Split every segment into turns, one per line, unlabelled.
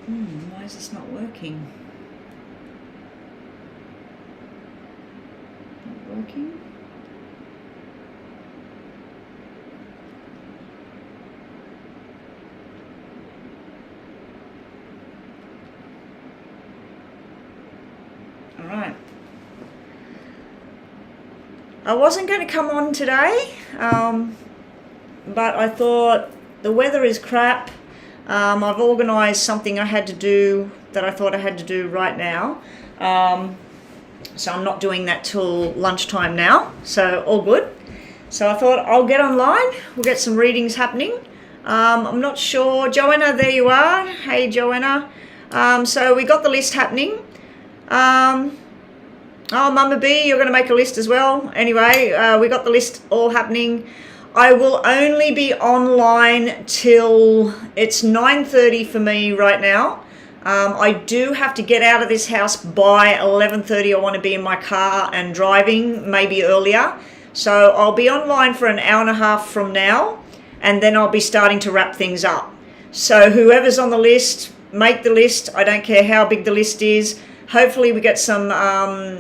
Why is this not working? Not working? All right. I wasn't going to come on today, but I thought the weather is crap. I've organised something I had to do that I thought I had to do right now. So I'm not doing that till lunchtime now, so all good. So I thought I'll get online, we'll get some readings happening. I'm not sure, Joanna, there you are. Hey Joanna. So we got the list happening. Oh, Mama B, you're going to make a list as well. Anyway, we got the list all happening. I will only be online till it's 9:30 for me right now. I do have to get out of this house by 11:30. I want to be in my car and driving, maybe earlier. So I'll be online for an hour and a half from now, and then I'll be starting to wrap things up. So whoever's on the list, make the list. I don't care how big the list is. Hopefully we get some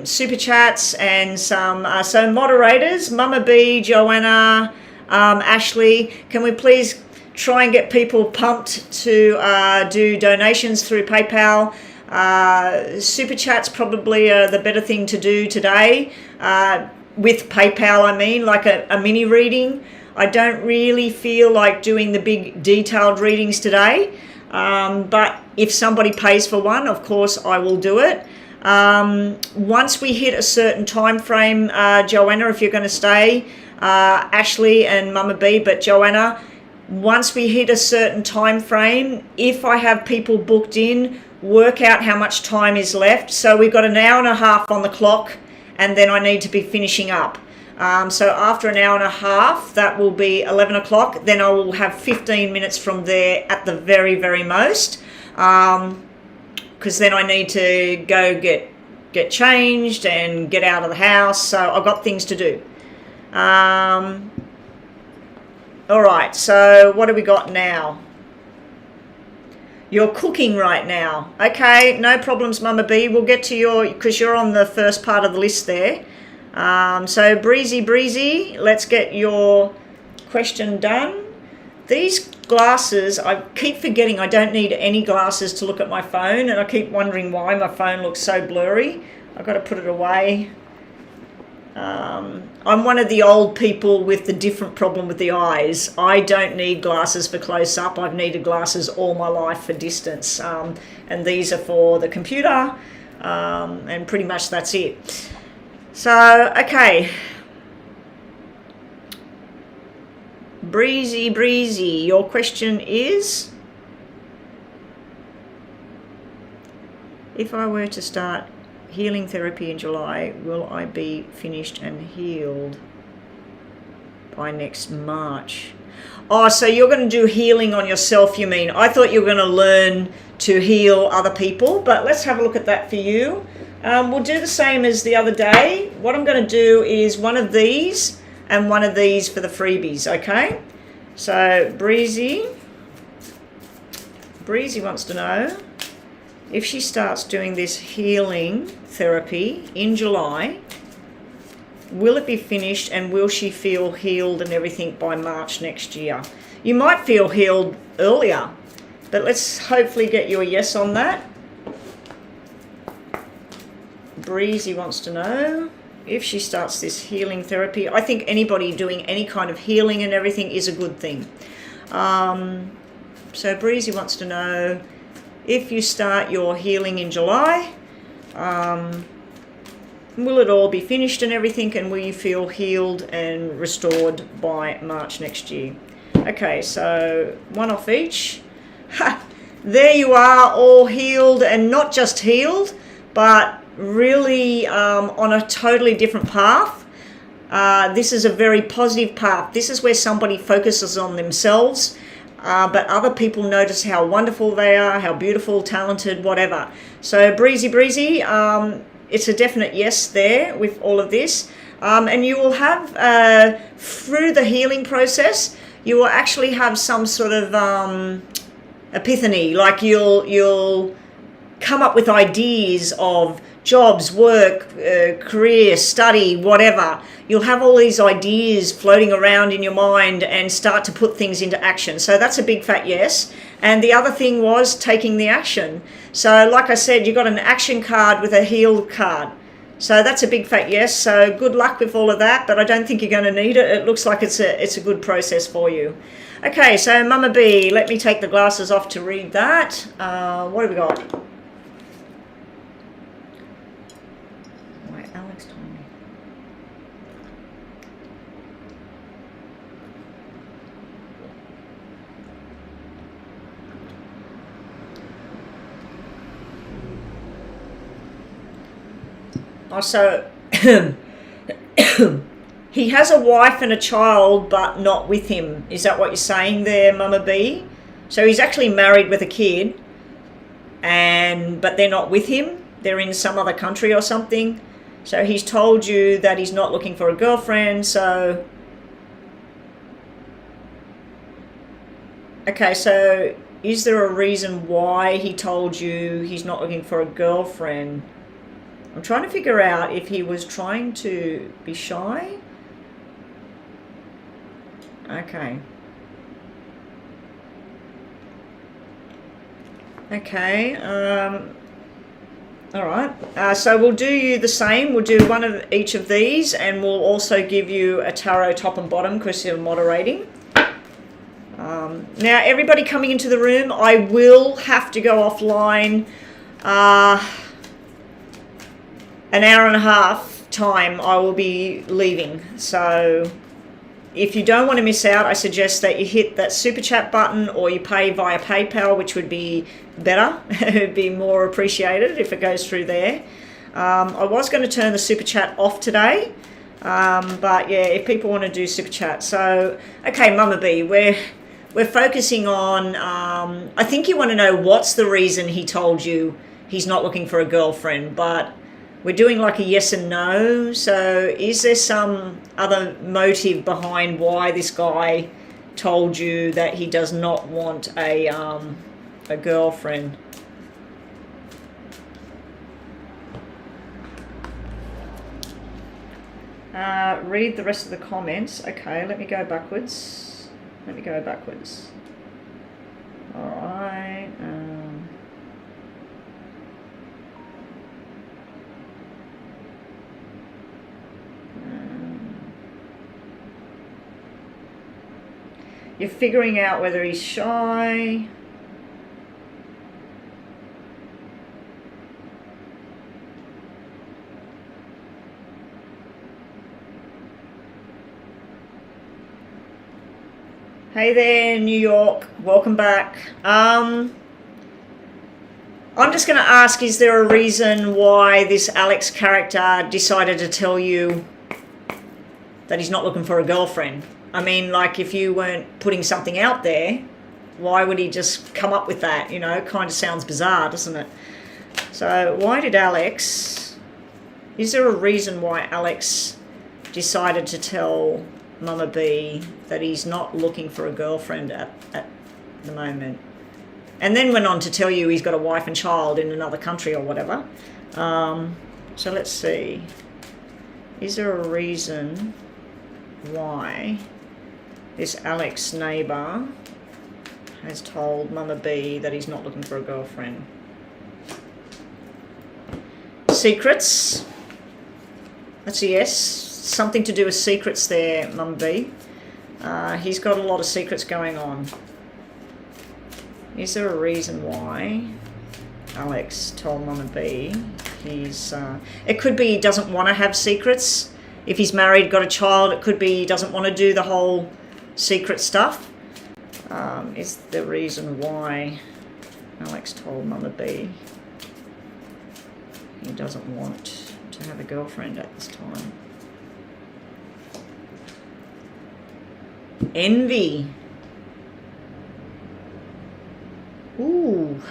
super chats and some so moderators, Mama B, Joanna, Ashley, can we please try and get people pumped to do donations through PayPal? Super chats probably are the better thing to do today. With PayPal, I mean, like a mini reading. I don't really feel like doing the big detailed readings today. But if somebody pays for one, of course I will do it. Once we hit a certain time frame, Joanna, if you're going to stay, Ashley and Mama B, but Joanna, once we hit a certain time frame, if I have people booked in, work out how much time is left. So we've got an hour and a half on the clock, and then I need to be finishing up. So after an hour and a half, that will be 11 o'clock. Then I will have 15 minutes from there at the very, very most. Because then I need to go get changed and get out of the house. So I've got things to do. All right, so what do we got now? You're cooking right now. Okay, no problems, Mama B. We'll get to your, because you're on the first part of the list there. So Breezy, let's get your question done. These glasses, I keep forgetting I don't need any glasses to look at my phone, and I keep wondering why my phone looks so blurry. I've got to put it away. I'm one of the old people with the different problem with the eyes. I don't need glasses for close up. I've needed glasses all my life for distance. And these are for the computer, and pretty much that's it. So, okay. Breezy, your question is, if I were to start healing therapy in July, will I be finished and healed by next March? Oh, so you're going to do healing on yourself, you mean? I thought you were going to learn to heal other people, but let's have a look at that for you. We'll do the same as the other day. What I'm going to do is one of these and one of these for the freebies, okay? So Breezy wants to know, if she starts doing this healing therapy in July, will it be finished and will she feel healed and everything by March next year? You might feel healed earlier, but let's hopefully get you a yes on that. Breezy wants to know if she starts this healing therapy. I think anybody doing any kind of healing and everything is a good thing. So Breezy wants to know, if you start your healing in July, will it all be finished and everything, and will you feel healed and restored by March next year? Okay, so one off each. Ha! There you are, all healed, and not just healed, but really on a totally different path. This is a very positive path. This is where somebody focuses on themselves, but other people notice how wonderful they are, how beautiful, talented, whatever. So Breezy, it's a definite yes there with all of this. And you will have, through the healing process, you will actually have some sort of epiphany, like you'll come up with ideas of jobs, work, career, study, whatever. You'll have all these ideas floating around in your mind and start to put things into action. So that's a big fat yes. And the other thing was taking the action. So like I said, you got an action card with a heal card. So that's a big fat yes. So good luck with all of that, but I don't think you're going to need it. It looks like it's a good process for you. Okay, so Mama B, let me take the glasses off to read that. What have we got? Wait, Alex told me. Oh, so he has a wife and a child, but not with him. Is that what you're saying there, Mama B? So he's actually married with a kid, but they're not with him. They're in some other country or something. So he's told you that he's not looking for a girlfriend. So, okay, so is there a reason why he told you he's not looking for a girlfriend? I'm trying to figure out if he was trying to be shy. Okay. Okay. All right. So we'll do you the same. We'll do one of each of these, and we'll also give you a tarot top and bottom because you're moderating. Now, everybody coming into the room, I will have to go offline. An hour and a half time I will be leaving. So if you don't want to miss out, I suggest that you hit that super chat button or you pay via PayPal, which would be better. It would be more appreciated if it goes through there. I was going to turn the super chat off today, but yeah, if people want to do super chat. So, okay, Mama B, we're focusing on, I think you want to know what's the reason he told you he's not looking for a girlfriend, but we're doing like a yes and no. So is there some other motive behind why this guy told you that he does not want a girlfriend? Read the rest of the comments. Okay, let me go backwards. All right. You're figuring out whether he's shy. Hey there, New York. Welcome back. I'm just going to ask, is there a reason why this Alex character decided to tell you that he's not looking for a girlfriend? I mean, like, if you weren't putting something out there, why would he just come up with that? You know, kind of sounds bizarre, doesn't it? So why did Alex... Is there a reason why Alex decided to tell Mama B that he's not looking for a girlfriend at the moment? And then went on to tell you he's got a wife and child in another country or whatever. So let's see. Is there a reason why this Alex neighbour has told Mama B that he's not looking for a girlfriend? Secrets. That's a yes. Something to do with secrets there, Mama B. He's got a lot of secrets going on. Is there a reason why Alex told Mama B he's... it could be he doesn't want to have secrets. If he's married, got a child, it could be he doesn't want to do the whole secret stuff. Is the reason why Alex told Mama B he doesn't want to have a girlfriend at this time? Envy. Ooh.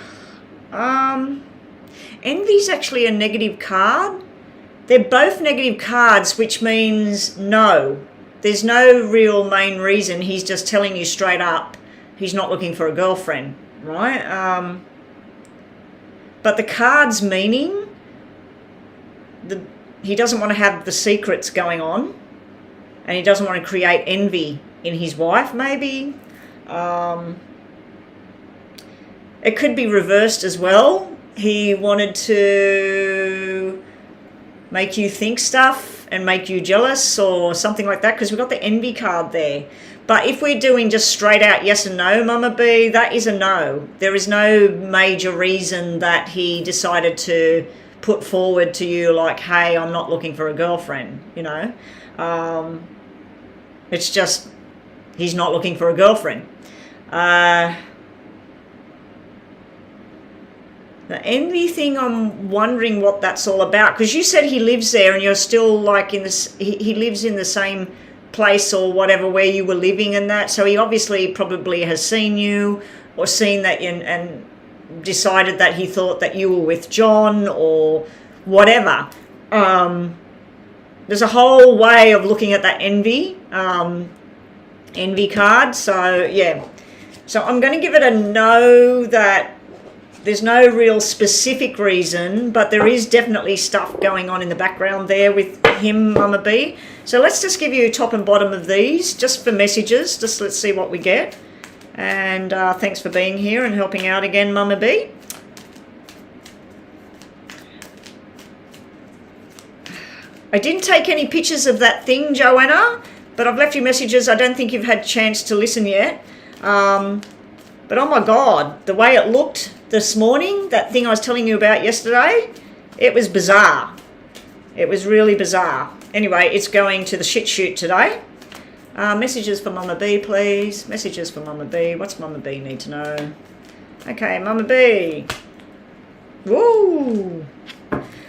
Envy's actually a negative card. They're both negative cards, which means no. There's no real main reason. He's just telling you straight up he's not looking for a girlfriend. right? But the card's meaning, he doesn't want to have the secrets going on, and he doesn't want to create envy in his wife, maybe. It could be reversed as well. He wanted to make you think stuff and make you jealous or something like that, because we've got the envy card there. But if we're doing just straight out yes and no, Mama B, that is a no. There is no major reason that he decided to put forward to you like, hey, I'm not looking for a girlfriend, you know. It's just he's not looking for a girlfriend. The envy thing, I'm wondering what that's all about, because you said he lives there and you're still like in this, he lives in the same place or whatever where you were living and that, so he obviously probably has seen you or seen that and decided that he thought that you were with John or whatever. There's a whole way of looking at that envy card, so yeah. So I'm going to give it a no, that there's no real specific reason, but there is definitely stuff going on in the background there with him, Mama B. So let's just give you top and bottom of these, just for messages. Just let's see what we get. And thanks for being here and helping out again, Mama B. I didn't take any pictures of that thing, Joanna, but I've left you messages. I don't think you've had a chance to listen yet. But oh my God, the way it looked this morning, that thing I was telling you about yesterday, it was bizarre. It was really bizarre. Anyway, it's going to the shit shoot today. Messages for Mama B, please. Messages for Mama B. What's Mama B need to know? Okay, Mama B. Woo!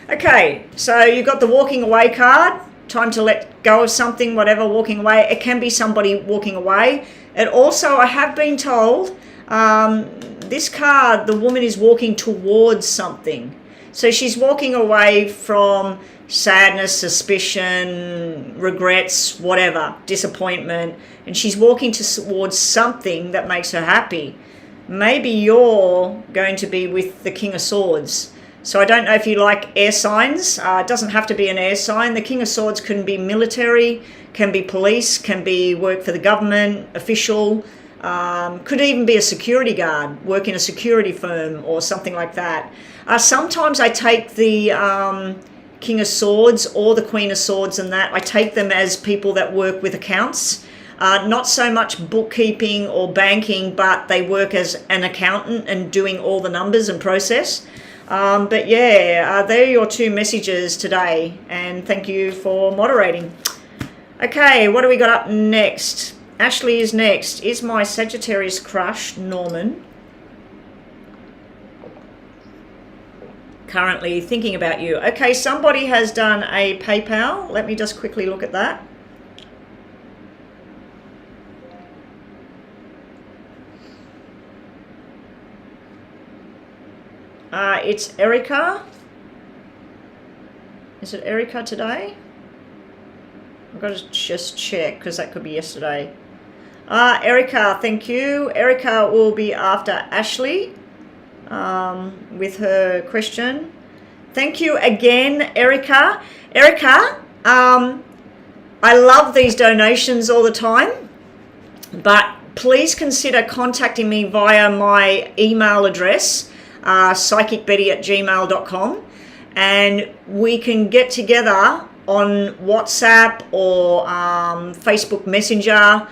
Okay, so you've got the walking away card. Time to let go of something, whatever, walking away. It can be somebody walking away. And also, I have been told, this card, the woman is walking towards something. So she's walking away from sadness, suspicion, regrets, whatever, disappointment, and she's walking towards something that makes her happy. Maybe you're going to be with the King of Swords. So I don't know if you like air signs. It doesn't have to be an air sign. The King of Swords can be military, can be police, can be work for the government, official, could even be a security guard, work in a security firm or something like that. Sometimes I take the King of Swords or the Queen of Swords and that, I take them as people that work with accounts. Not so much bookkeeping or banking, but they work as an accountant and doing all the numbers and process. But yeah, they're your two messages today, and thank you for moderating. Okay, what do we got up next? Ashley is next. Is my Sagittarius crush, Norman, currently thinking about you? Okay, somebody has done a PayPal. Let me just quickly look at that. It's Erica. Is it Erica today? I've got to just check because that could be yesterday. Erica, thank you. Erica will be after Ashley with her question. Thank you again, Erica. Erica, I love these donations all the time, but please consider contacting me via my email address, psychicbetty@gmail.com, and we can get together on WhatsApp or Facebook Messenger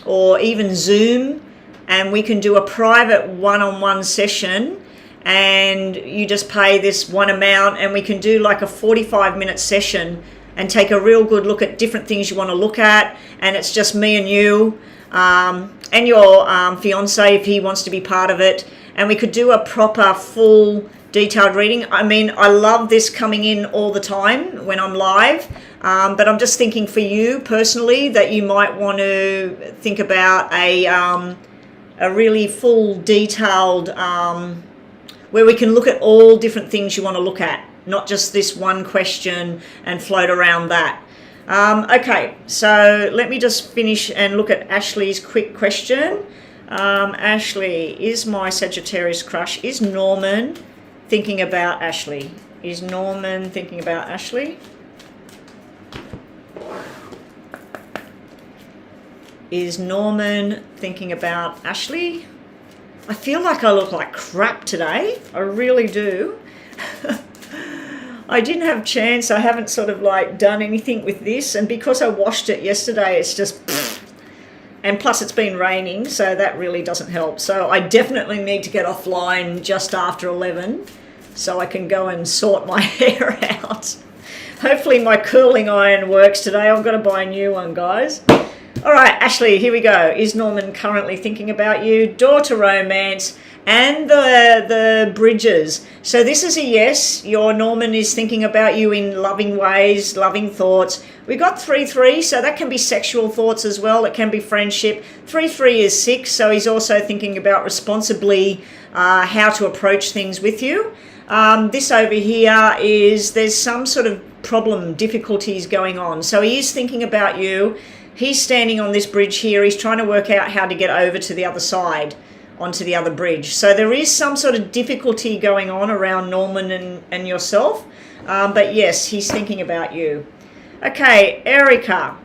or even Zoom, and we can do a private one-on-one session, and you just pay this one amount and we can do like a 45-minute session and take a real good look at different things you want to look at, and it's just me and you and your fiance if he wants to be part of it, and we could do a proper full detailed reading. I mean, I love this coming in all the time when I'm live, but I'm just thinking for you personally that you might want to think about a really full detailed where we can look at all different things you want to look at, not just this one question and float around that. Okay, so let me just finish and look at Ashley's quick question. Ashley is my Sagittarius crush. Is Norman thinking about Ashley? Is Norman thinking about Ashley? Is Norman thinking about Ashley? I feel like I look like crap today. I really do. I didn't have a chance. I haven't sort of like done anything with this. And because I washed it yesterday, it's just... And plus it's been raining, so that really doesn't help. So I definitely need to get offline just after 11 so I can go and sort my hair out. Hopefully my curling iron works today. I've got to buy a new one, guys. All right, Ashley, here we go. Is Norman currently thinking about you? Door to romance and the bridges. So this is a yes. Your Norman is thinking about you in loving ways, loving thoughts. We got 3-3, so that can be sexual thoughts as well. It can be friendship. 3-3 is 6, so he's also thinking about responsibly how to approach things with you. This over here is there's some sort of problem, difficulties going on. So he is thinking about you. He's standing on this bridge here. He's trying to work out how to get over to the other side, onto the other bridge. So there is some sort of difficulty going on around Norman and yourself. But yes, he's thinking about you. Okay, Erica.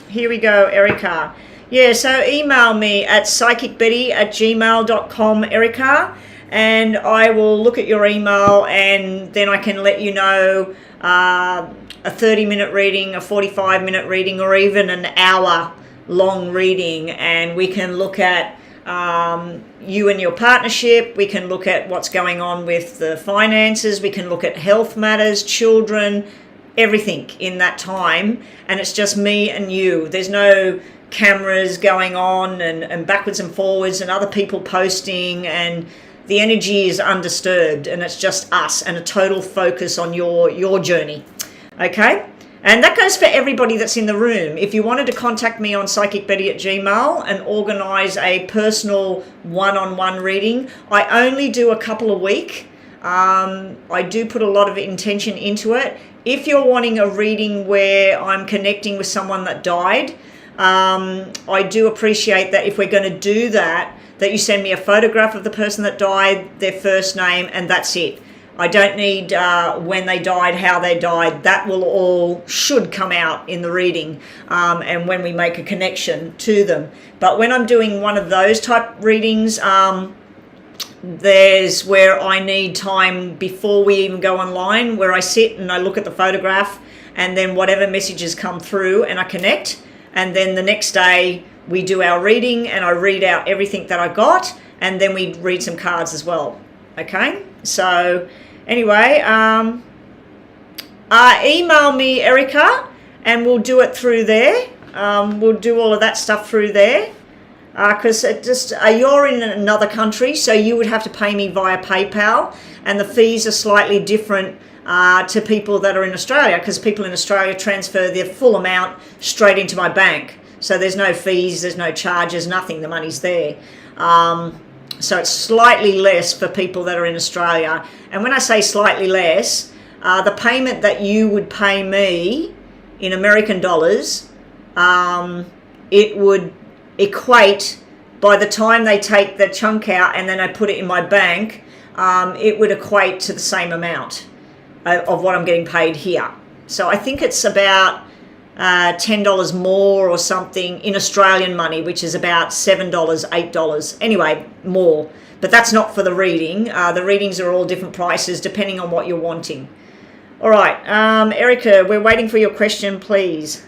Here we go, Erica. Yeah, so email me at psychicbetty@gmail.com, Erica, and I will look at your email and then I can let you know a 30-minute reading, a 45-minute reading, or even an hour-long reading, and we can look at you and your partnership. We can look at what's going on with the finances. We can look at health matters, children, everything in that time, and it's just me and you. There's no cameras going on and backwards and forwards and other people posting, and the energy is undisturbed, and it's just us and a total focus on your journey. Okay, and that goes for everybody that's in the room. If you wanted to contact me on psychicbetty@gmail and organize a personal one-on-one reading, I only do a couple a week. I do put a lot of intention into it. If you're wanting a reading where I'm connecting with someone that died, I do appreciate that if we're going to do that you send me a photograph of the person that died, their first name, and that's it. I don't need when they died, how they died. That should come out in the reading and when we make a connection to them. But when I'm doing one of those type readings, there's where I need time before we even go online, where I sit and I look at the photograph and then whatever messages come through and I connect. And then the next day we do our reading and I read out everything that I got, and then we read some cards as well. Okay, so anyway, email me, Erica, and we'll do it through there. We'll do all of that stuff through there. Because you're in another country, so you would have to pay me via PayPal, and the fees are slightly different to people that are in Australia, because people in Australia transfer their full amount straight into my bank. So there's no fees, there's no charges, nothing, the money's there. So it's slightly less for people that are in Australia. And when I say slightly less, the payment that you would pay me in American dollars, it would equate, by the time they take the chunk out and then I put it in my bank, it would equate to the same amount of what I'm getting paid here. So I think it's about $10 more or something in Australian money, which is about $7, $8. Anyway, more. But that's not for the reading. The readings are all different prices depending on what you're wanting. All right, Erica, we're waiting for your question, please.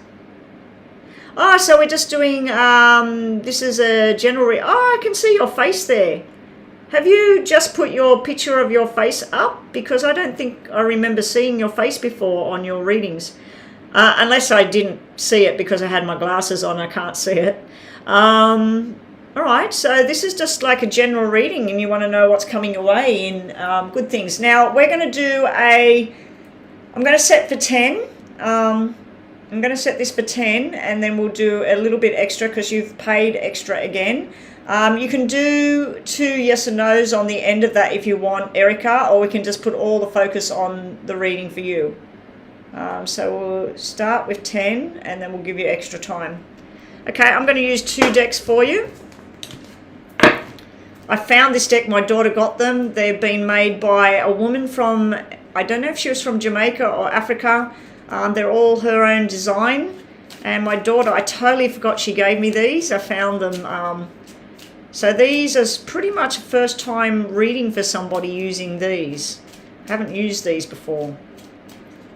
Oh, so we're just doing, this is a general, I can see your face there. Have you just put your picture of your face up? Because I don't think I remember seeing your face before on your readings. Unless I didn't see it because I had my glasses on, I can't see it. All right, so this is just like a general reading and you want to know what's coming away in good things. Now, we're going to do I'm going to set for 10. I'm going to set this for 10 and then we'll do a little bit extra because you've paid extra again. You can do 2 yes and no's on the end of that if you want, Erica, or we can just put all the focus on the reading for you. So we'll start with 10 and then we'll give you extra time. Okay, I'm going to use 2 decks for you. I found this deck, my daughter got them. They've been made by a woman from, I don't know if she was from Jamaica or Africa. They're all her own design. And my daughter, I totally forgot she gave me these. I found them. So these is pretty much a first time reading for somebody using these. I haven't used these before.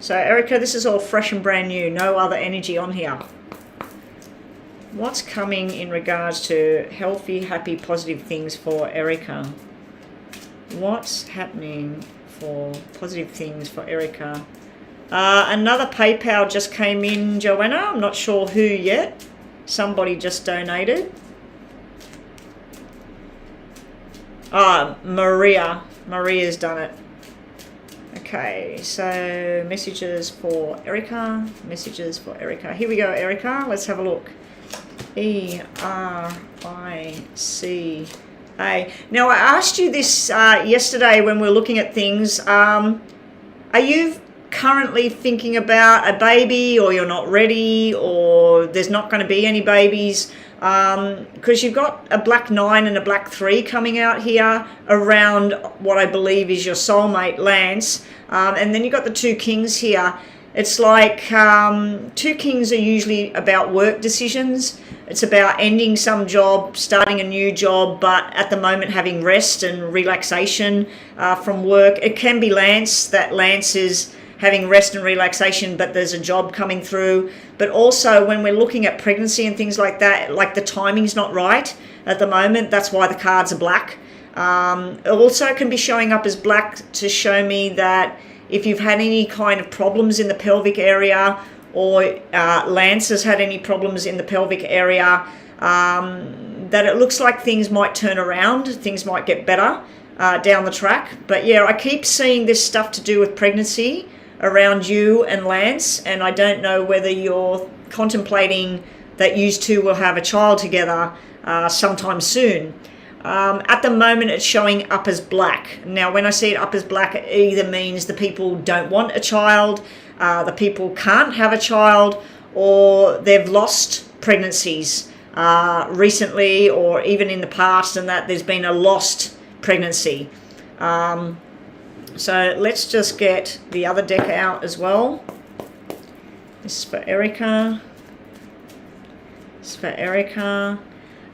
So Erica, this is all fresh and brand new. No other energy on here. What's coming in regards to healthy, happy, positive things for Erica? What's happening for positive things for Erica? Another PayPal just came in, Joanna. I'm not sure who yet. Somebody just donated. Maria. Maria's done it. Okay, so messages for Erica. Messages for Erica. Here we go, Erica. Let's have a look. E-R-I-C-A. Now, I asked you this yesterday when we were looking at things. Are you currently thinking about a baby, or you're not ready, or there's not going to be any babies? Because you've got a black 9 and a black 3 coming out here around what I believe is your soulmate, Lance. And then you've got the 2 kings here. It's like 2 kings are usually about work decisions. It's about ending some job, starting a new job, but at the moment having rest and relaxation from work. It can be Lance, that Lance is having rest and relaxation, but there's a job coming through. But also when we're looking at pregnancy and things like that, like the timing's not right at the moment. That's why the cards are black. It also can be showing up as black to show me that if you've had any kind of problems in the pelvic area, or Lance has had any problems in the pelvic area, that it looks like things might turn around, things might get better down the track. But yeah, I keep seeing this stuff to do with pregnancy around you and Lance, and I don't know whether you're contemplating that you two will have a child together sometime soon. At the moment, it's showing up as black. Now, when I see it up as black, it either means the people don't want a child, the people can't have a child, or they've lost pregnancies recently, or even in the past, and that there's been a lost pregnancy. So let's just get the other deck out as well. This is for Erica. This is for Erica.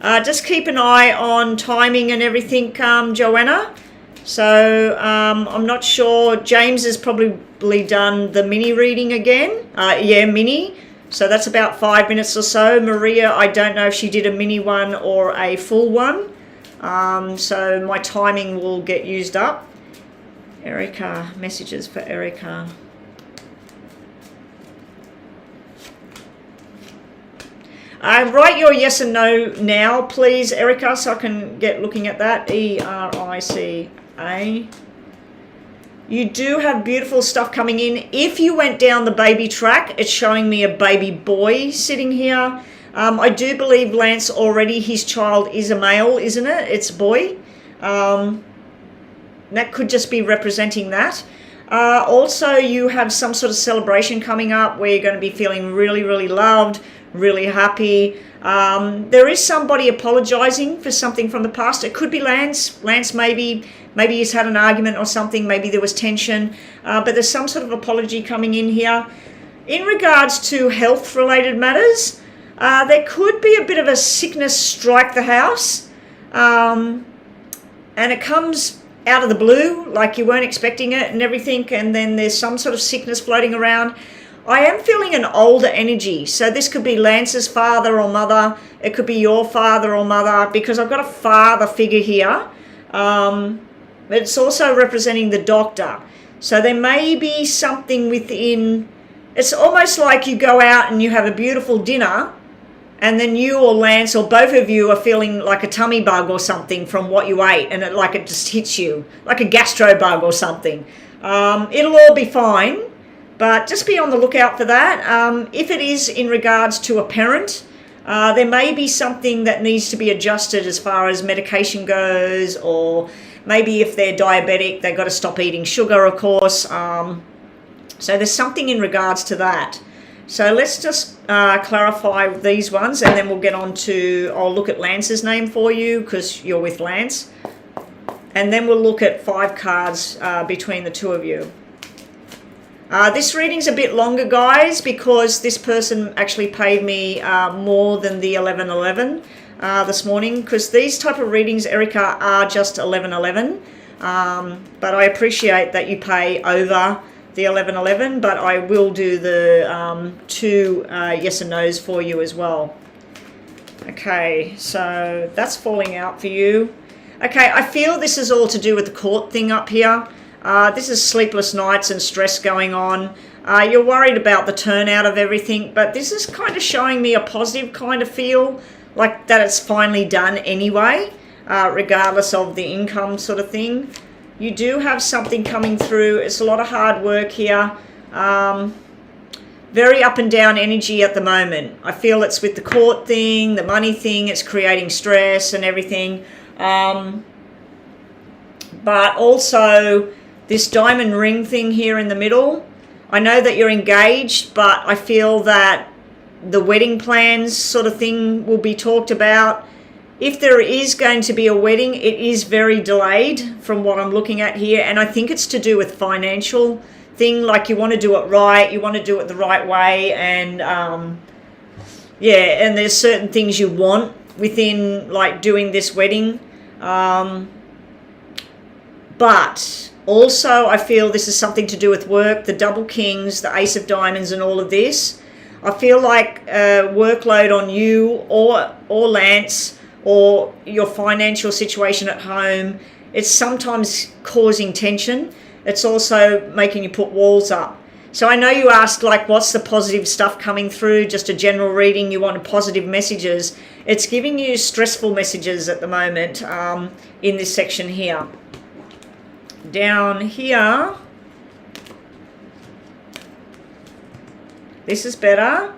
Just keep an eye on timing and everything, Joanna. So I'm not sure. James has probably done the mini reading again. Yeah, mini. So that's about 5 minutes or so. Maria, I don't know if she did a mini one or a full one. So my timing will get used up. Erica, messages for Erica. Write your yes and no now, please, Erica, so I can get looking at that. E-R-I-C-A. You do have beautiful stuff coming in. If you went down the baby track, it's showing me a baby boy sitting here. I do believe Lance already, his child is a male, isn't it? It's a boy. That could just be representing that. Also, you have some sort of celebration coming up where you're going to be feeling really, really loved, really happy. There is somebody apologizing for something from the past. It could be Lance. Lance maybe he's had an argument or something. Maybe there was tension. But there's some sort of apology coming in here. In regards to health-related matters, there could be a bit of a sickness strike the house. And it comes out of the blue, like you weren't expecting it and everything, and then there's some sort of sickness floating around. I am feeling an older energy, so this could be Lance's father or mother, it could be your father or mother, because I've got a father figure here. It's also representing the doctor, so there may be something within. It's almost like you go out and you have a beautiful dinner, and then you or Lance or both of you are feeling like a tummy bug or something from what you ate, and it just hits you, like a gastro bug or something. It'll all be fine, but just be on the lookout for that. If it is in regards to a parent, there may be something that needs to be adjusted as far as medication goes, or maybe if they're diabetic, they've got to stop eating sugar, of course. So there's something in regards to that. So let's just clarify these ones, and then we'll get on to, I'll look at Lance's name for you because you're with Lance. and then we'll look at 5 cards between the two of you. This reading's a bit longer, guys, because this person actually paid me more than the 1111 this morning, because these type of readings, Erica, are just 1111. But I appreciate that you pay over the 1111, but I will do the 2 yes and no's for you as well. Okay, so that's falling out for you. Okay, I feel this is all to do with the court thing up here. This is sleepless nights and stress going on. You're worried about the turnout of everything, but this is kind of showing me a positive kind of feel, like that it's finally done anyway, regardless of the income sort of thing. You do have something coming through. It's a lot of hard work here. Very up and down energy at the moment. I feel it's with the court thing, the money thing, it's creating stress and everything. But also this diamond ring thing here in the middle. I know that you're engaged, but I feel that the wedding plans sort of thing will be talked about. If there is going to be a wedding, it is very delayed from what I'm looking at here. And I think it's to do with financial thing, like you want to do it right, you want to do it the right way. And yeah, and there's certain things you want within like doing this wedding. But also I feel this is something to do with work, the double kings, the ace of diamonds and all of this. I feel like workload on you or Lance, or your financial situation at home, it's sometimes causing tension. It's also making you put walls up. So I know you asked, like, what's the positive stuff coming through? Just a general reading, you wanted positive messages. It's giving you stressful messages at the moment in this section here. Down here, this is better.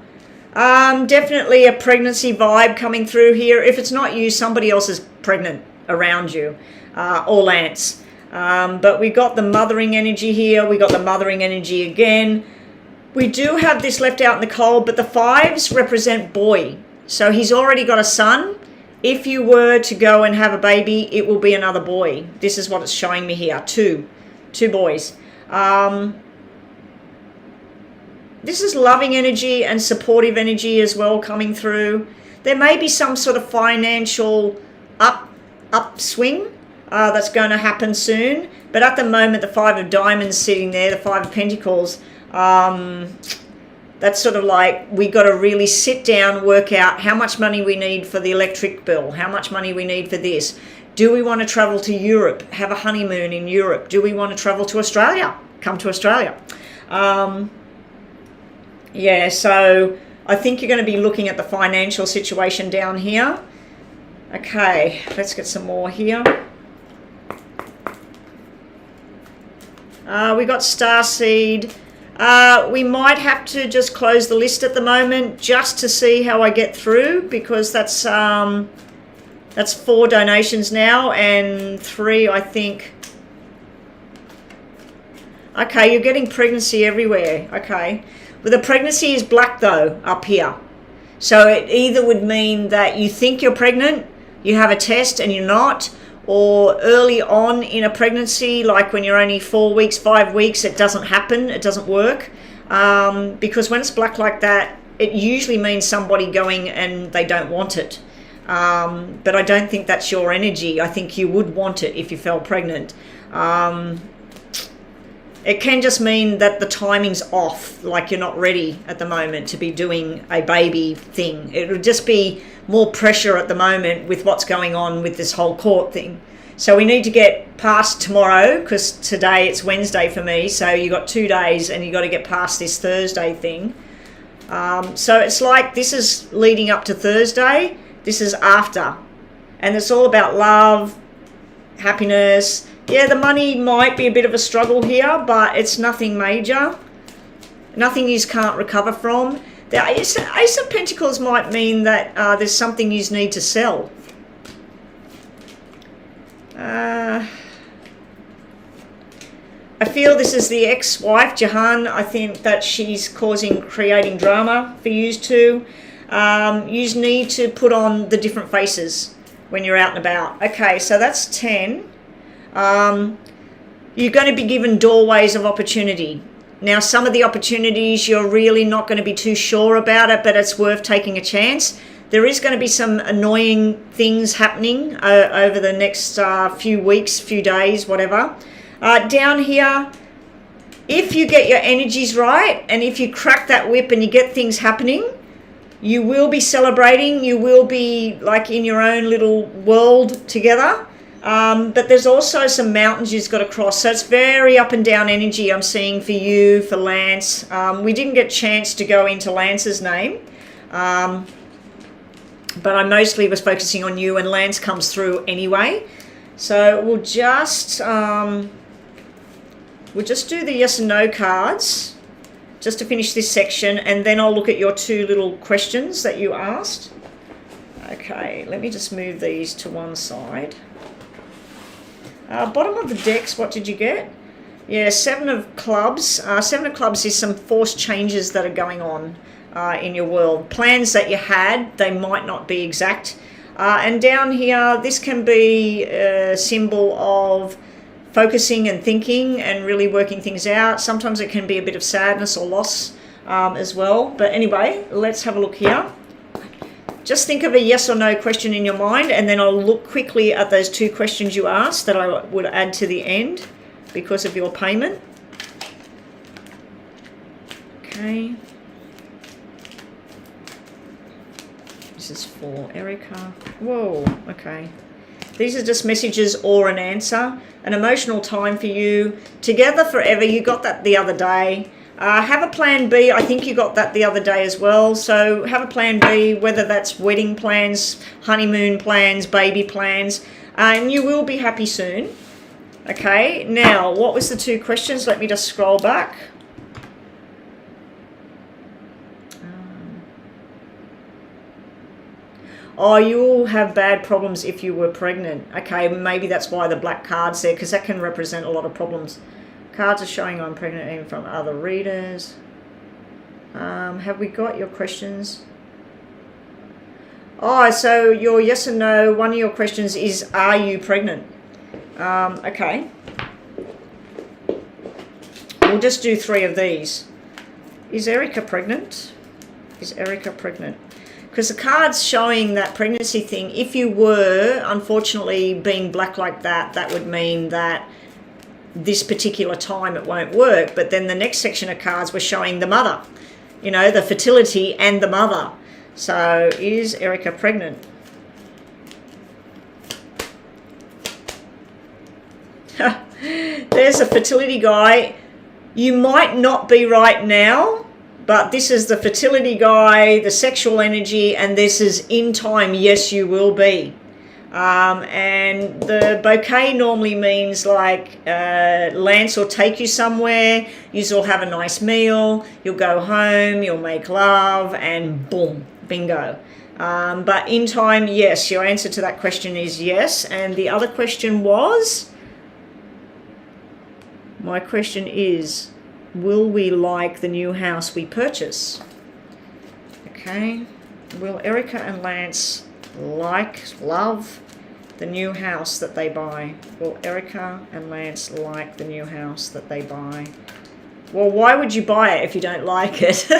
Definitely a pregnancy vibe coming through here. If it's not you, somebody else is pregnant around you, or Lance. But we got the mothering energy here. We got the mothering energy again. We do have this left out in the cold, but the 5s represent boy. So he's already got a son. If you were to go and have a baby, it will be another boy. This is what it's showing me here. Two boys. This is loving energy and supportive energy as well coming through. There may be some sort of financial upswing that's going to happen soon. But at the moment, the 5 of diamonds sitting there, the 5 of pentacles, that's sort of like we got to really sit down, work out how much money we need for the electric bill, how much money we need for this. Do we want to travel to Europe, have a honeymoon in Europe? Do we want to travel to Australia? Come to Australia. Yeah, so I think you're going to be looking at the financial situation down here. Okay, let's get some more here. We got Starseed. We might have to just close the list at the moment just to see how I get through, because that's 4 donations now and 3, I think. Okay, you're getting pregnancy everywhere. Okay. But the pregnancy is black though up here. So it either would mean that you think you're pregnant, you have a test and you're not, or early on in a pregnancy, like when you're only 4 weeks, 5 weeks, it doesn't happen, it doesn't work. Because when it's black like that, it usually means somebody going and they don't want it. But I don't think that's your energy. I think you would want it if you fell pregnant. It can just mean that the timing's off, like you're not ready at the moment to be doing a baby thing. It would just be more pressure at the moment with what's going on with this whole court thing. So we need to get past tomorrow, because today it's Wednesday for me, so you got 2 days and you got to get past this Thursday thing. So it's like this is leading up to Thursday, this is after. And it's all about love, happiness. Yeah, the money might be a bit of a struggle here, but it's nothing major. Nothing you can't recover from. The Ace of Pentacles might mean that there's something you need to sell. I feel this is the ex-wife, Jahan. I think that she's creating drama for you two. You need to put on the different faces when you're out and about. Okay, so that's 10. You're going to be given doorways of opportunity. Now, some of the opportunities you're really not going to be too sure about it, but it's worth taking a chance. There is going to be some annoying things happening over the next few weeks, few days, whatever. Down here, if you get your energies right and if you crack that whip and you get things happening, you will be celebrating. You will be like in your own little world together. But there's also some mountains you've got to cross. So it's very up and down energy I'm seeing for you, for Lance. We didn't get a chance to go into Lance's name. But I mostly was focusing on you, and Lance comes through anyway. So we'll just do the yes and no cards just to finish this section, and then I'll look at your two little questions that you asked. Okay, let me just move these to one side. Bottom of the decks, what did you get? Yeah, 7 of clubs. 7 of clubs is some forced changes that are going on in your world. Plans that you had, they might not be exact. And down here, this can be a symbol of focusing and thinking and really working things out. Sometimes it can be a bit of sadness or loss as well. But anyway, let's have a look here. Just think of a yes or no question in your mind, and then I'll look quickly at those 2 questions you asked that I would add to the end because of your payment. Okay. This is for Erica. Whoa, okay. These are just messages or an answer. An emotional time for you. Together forever, you got that the other day. Have a plan B. I think you got that the other day as well. So have a plan B, whether that's wedding plans, honeymoon plans, baby plans, and you will be happy soon. Okay, now what was the 2 questions? Let me just scroll back. Oh, you'll have bad problems if you were pregnant. Okay, maybe that's why the black card's there, because that can represent a lot of problems. Cards are showing I'm pregnant even from other readers. Have we got your questions? Oh, so your yes and no, one of your questions is, are you pregnant? Okay. We'll just do 3 of these. Is Erica pregnant? Is Erica pregnant? Because the card's showing that pregnancy thing. If you were, unfortunately, being black like that, that would mean that this particular time it won't work. But then the next section of cards were showing the mother, you know, the fertility and the mother. So is Erica pregnant? There's a fertility guy. You might not be right now, but this is the fertility guy, the sexual energy, and this is in time, yes, you will be. And the bouquet normally means like Lance will take you somewhere, you'll have a nice meal, you'll go home, you'll make love, and boom, bingo. But in time, yes, your answer to that question is yes. And the other question was, my question is, will we like the new house we purchase? Okay, will Erica and Lance love the new house that they buy? Will Erica and Lance like the new house that they buy? Well, why would you buy it if you don't like it?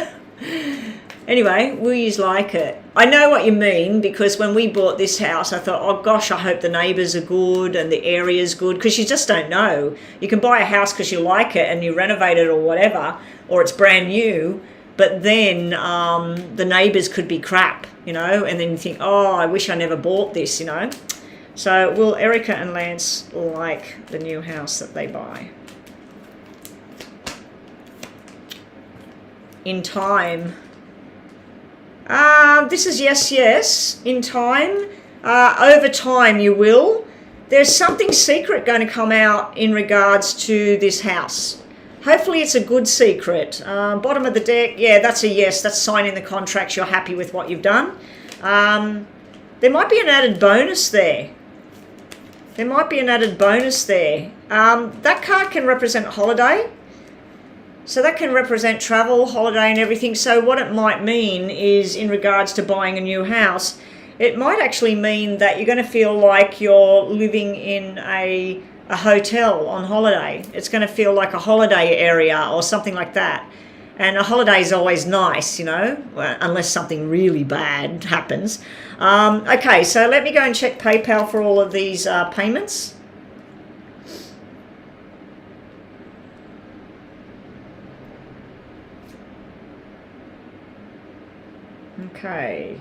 Anyway, will you like it? I know what you mean, because when we bought this house, I thought, oh gosh, I hope the neighbours are good and the area's good, because you just don't know. You can buy a house because you like it and you renovate it or whatever, or it's brand new, but then the neighbours could be crap, you know, and then you think, oh, I wish I never bought this, you know. So will Erica and Lance like the new house that they buy? In time. This is yes, yes. In time. Over time you will. There's something secret going to come out in regards to this house. Hopefully it's a good secret. Bottom of the deck, yeah, that's a yes. That's signing the contracts. You're happy with what you've done. There might be an added bonus there. There might be an added bonus there. That card can represent holiday. So that can represent travel, holiday and everything. So what it might mean is, in regards to buying a new house, it might actually mean that you're going to feel like you're living in a a hotel on holiday. It's going to feel like a holiday area or something like that. And a holiday is always nice, you know, unless something really bad happens. Okay, so let me go and check PayPal for all of these payments. Okay.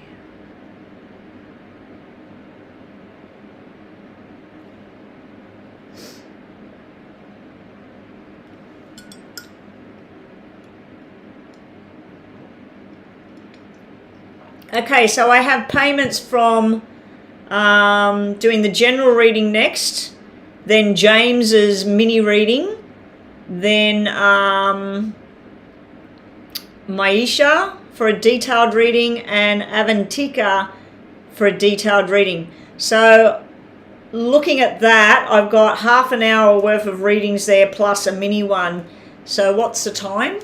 Okay, so I have payments from doing the general reading next, then James's mini reading, then Maisha for a detailed reading, and Avantika for a detailed reading. So looking at that, I've got half an hour worth of readings there plus a mini one. So what's the time?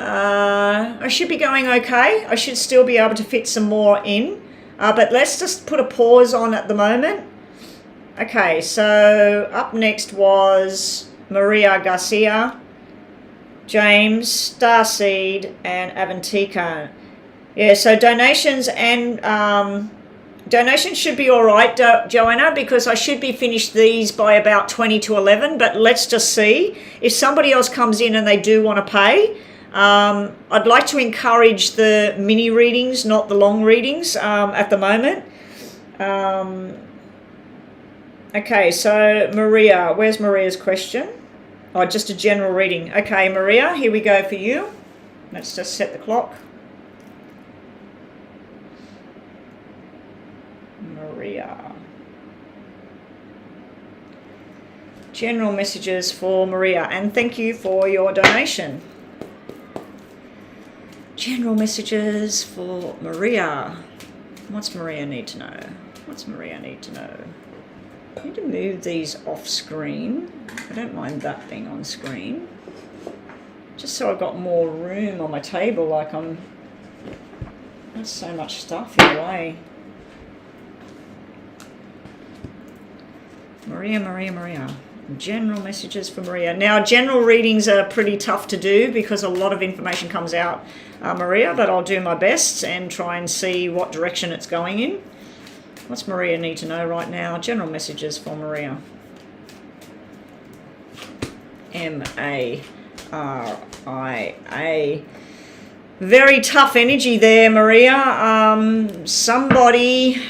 I should be going okay. I should still be able to fit some more in. But let's just put a pause on at the moment. Okay, so up next was Maria Garcia, James, Starseed, and Avantika. Yeah, so donations and donations should be all right, Joanna, because I should be finished these by about 20 to 11. But let's just see. If somebody else comes in and they do want to pay, I'd like to encourage the mini readings, not the long readings at the moment. Okay, so Maria, where's Maria's question? Oh, just a general reading. Okay, Maria, here we go for you. Let's just set the clock. Maria. General messages for Maria, and thank you for your donation. General messages for Maria. What's Maria need to know? What's Maria need to know? I need to move these off screen. I don't mind that being on screen. Just so I've got more room on my table, like there's so much stuff in the way. Maria. General messages for Maria. Now, general readings are pretty tough to do because a lot of information comes out, Maria, but I'll do my best and try and see what direction it's going in. What's Maria need to know right now? General messages for Maria. Maria. Very tough energy there, Maria. Somebody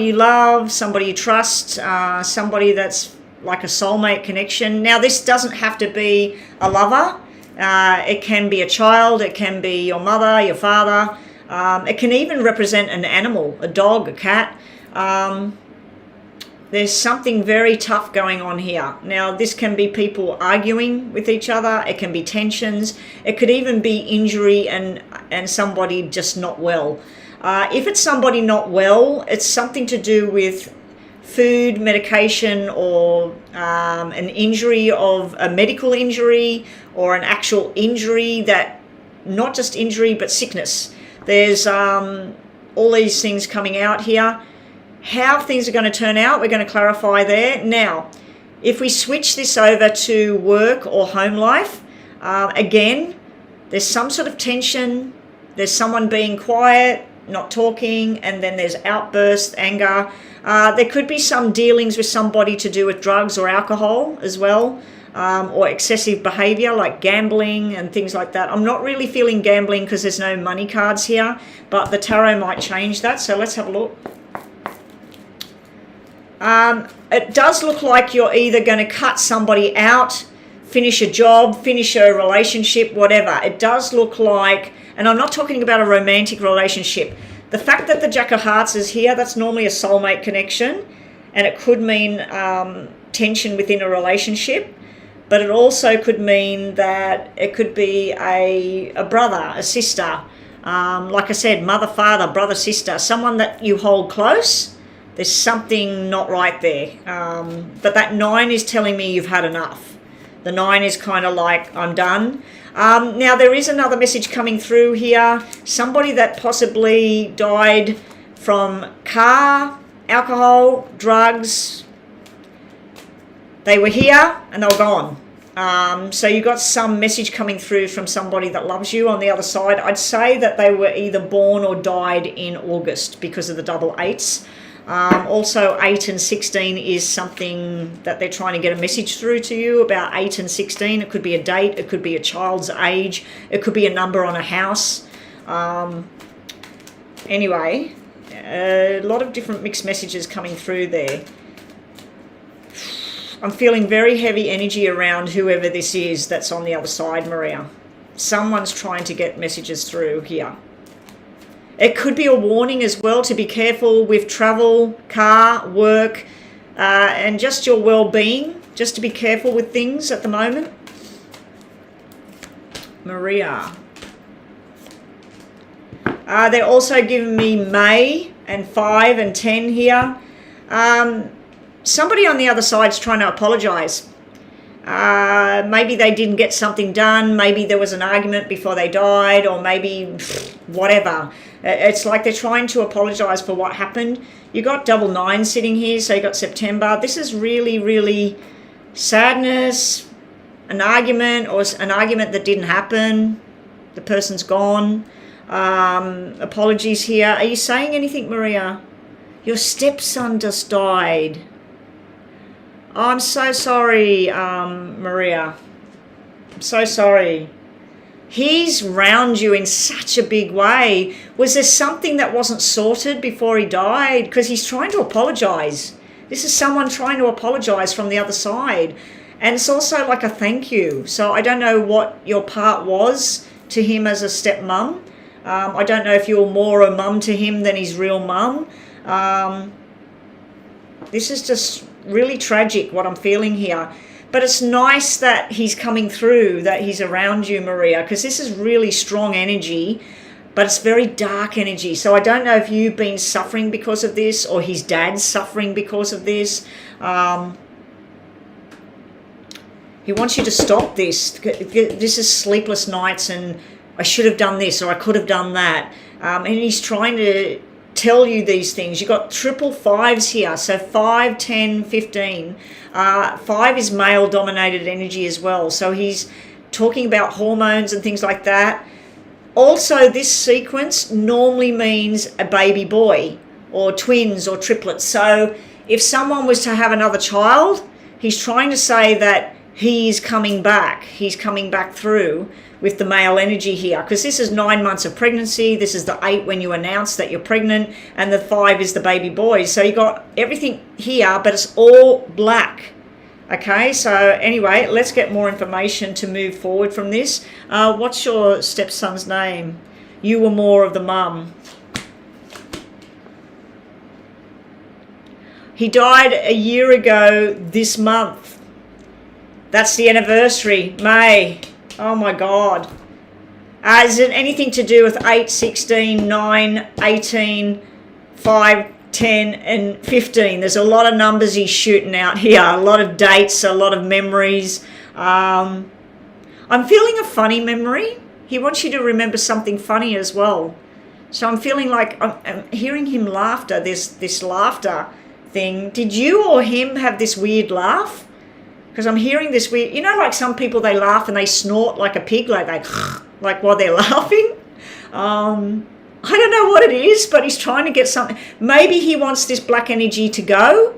you love, somebody you trust, somebody that's like a soulmate connection. Now, this doesn't have to be a lover. It can be a child. It can be your mother, your father. It can even represent an animal, a dog, a cat. There's something very tough going on here. Now, this can be people arguing with each other. It can be tensions. It could even be injury and somebody just not well. If it's somebody not well, it's something to do with food, medication, or an injury of a medical injury or an actual injury that, not just injury, but sickness. There's all these things coming out here. How things are going to turn out, we're going to clarify there. Now, if we switch this over to work or home life, again, there's some sort of tension. There's someone being quiet, not talking, and then there's outbursts, anger. There could be some dealings with somebody to do with drugs or alcohol as well, or excessive behavior like gambling and things like that. I'm not really feeling gambling because there's no money cards here, but the tarot might change that. So let's have a look. It does look like you're either going to cut somebody out, finish a job, finish a relationship, whatever. It does look like, and I'm not talking about a romantic relationship. The fact that the Jack of Hearts is here, that's normally a soulmate connection, and it could mean tension within a relationship, but it also could mean that it could be a brother, a sister, like I said, mother, father, brother, sister, someone that you hold close. There's something not right there. But that 9 is telling me you've had enough. The 9 is kind of like, I'm done. Now, there is another message coming through here. Somebody that possibly died from car alcohol, drugs, they were here and they were gone. So you got some message coming through from somebody that loves you on the other side. I'd say that they were either born or died in August because of the double eights. Also 8 and 16 is something that they're trying to get a message through to you about 8 and 16. It could be a date, it could be a child's age, it could be a number on a house. Anyway, a lot of different mixed messages coming through there. I'm feeling very heavy energy around whoever this is that's on the other side, Maria. Someone's trying to get messages through here. It could be a warning as well to be careful with travel, car, work, and just your well-being. Just to be careful with things at the moment. Maria. They're also giving me May and 5 and 10 here. Somebody on the other side's trying to apologize. Maybe they didn't get something done. Maybe there was an argument before they died, or maybe whatever. It's like they're trying to apologize for what happened. You got double 9 sitting here, so you got September. This is really, really sadness, an argument, or an argument that didn't happen. The person's gone. Apologies here. Are you saying anything, Maria? Your stepson just died. Oh, I'm so sorry, Maria. I'm so sorry. He's round you in such a big way. Was there something that wasn't sorted before he died? Because he's trying to apologize. This is someone trying to apologize from the other side. And it's also like a thank you. So I don't know what your part was to him as a stepmom. I don't know if you're more a mum to him than his real mum. This is just really tragic what I'm feeling here. But it's nice that he's coming through, that he's around you, Maria, because this is really strong energy, but it's very dark energy. So I don't know if you've been suffering because of this, or his dad's suffering because of this. He wants you to stop this. This is sleepless nights and I should have done this or I could have done that. And he's trying to tell you these things. You've got triple 5s here. So 5, 10, 15. 5 is male dominated energy as well. So he's talking about hormones and things like that. Also, this sequence normally means a baby boy or twins or triplets. So if someone was to have another child, he's trying to say that he's coming back. He's coming back through with the male energy here, because this is 9 months of pregnancy. This is the 8 when you announce that you're pregnant, and the 5 is the baby boy. So you got everything here, but it's all black. Okay, so anyway, let's get more information to move forward from this. What's your stepson's name? You were more of the mum. He died a year ago this month. That's the anniversary, May. Oh my God. Is it anything to do with 8, 16, 9, 18, 5, 10 and 15? There's a lot of numbers he's shooting out here. A lot of dates, a lot of memories. I'm feeling a funny memory. He wants you to remember something funny as well. So I'm feeling like I'm hearing him laughter. There's this laughter thing. Did you or him have this weird laugh? Because I'm hearing this weird, you know, like some people, they laugh and they snort like a pig, like they, like while they're laughing. I don't know what it is, but he's trying to get something. Maybe he wants this black energy to go,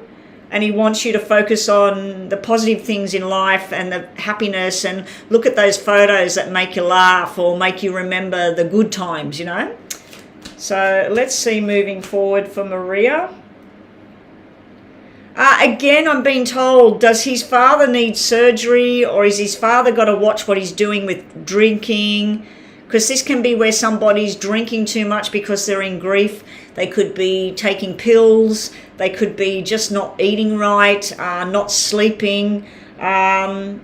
and he wants you to focus on the positive things in life and the happiness, and look at those photos that make you laugh or make you remember the good times, you know. So let's see moving forward for Maria. Again, I'm being told, does his father need surgery, or is his father got to watch what he's doing with drinking? Because this can be where somebody's drinking too much because they're in grief. They could be taking pills. They could be just not eating right, not sleeping. But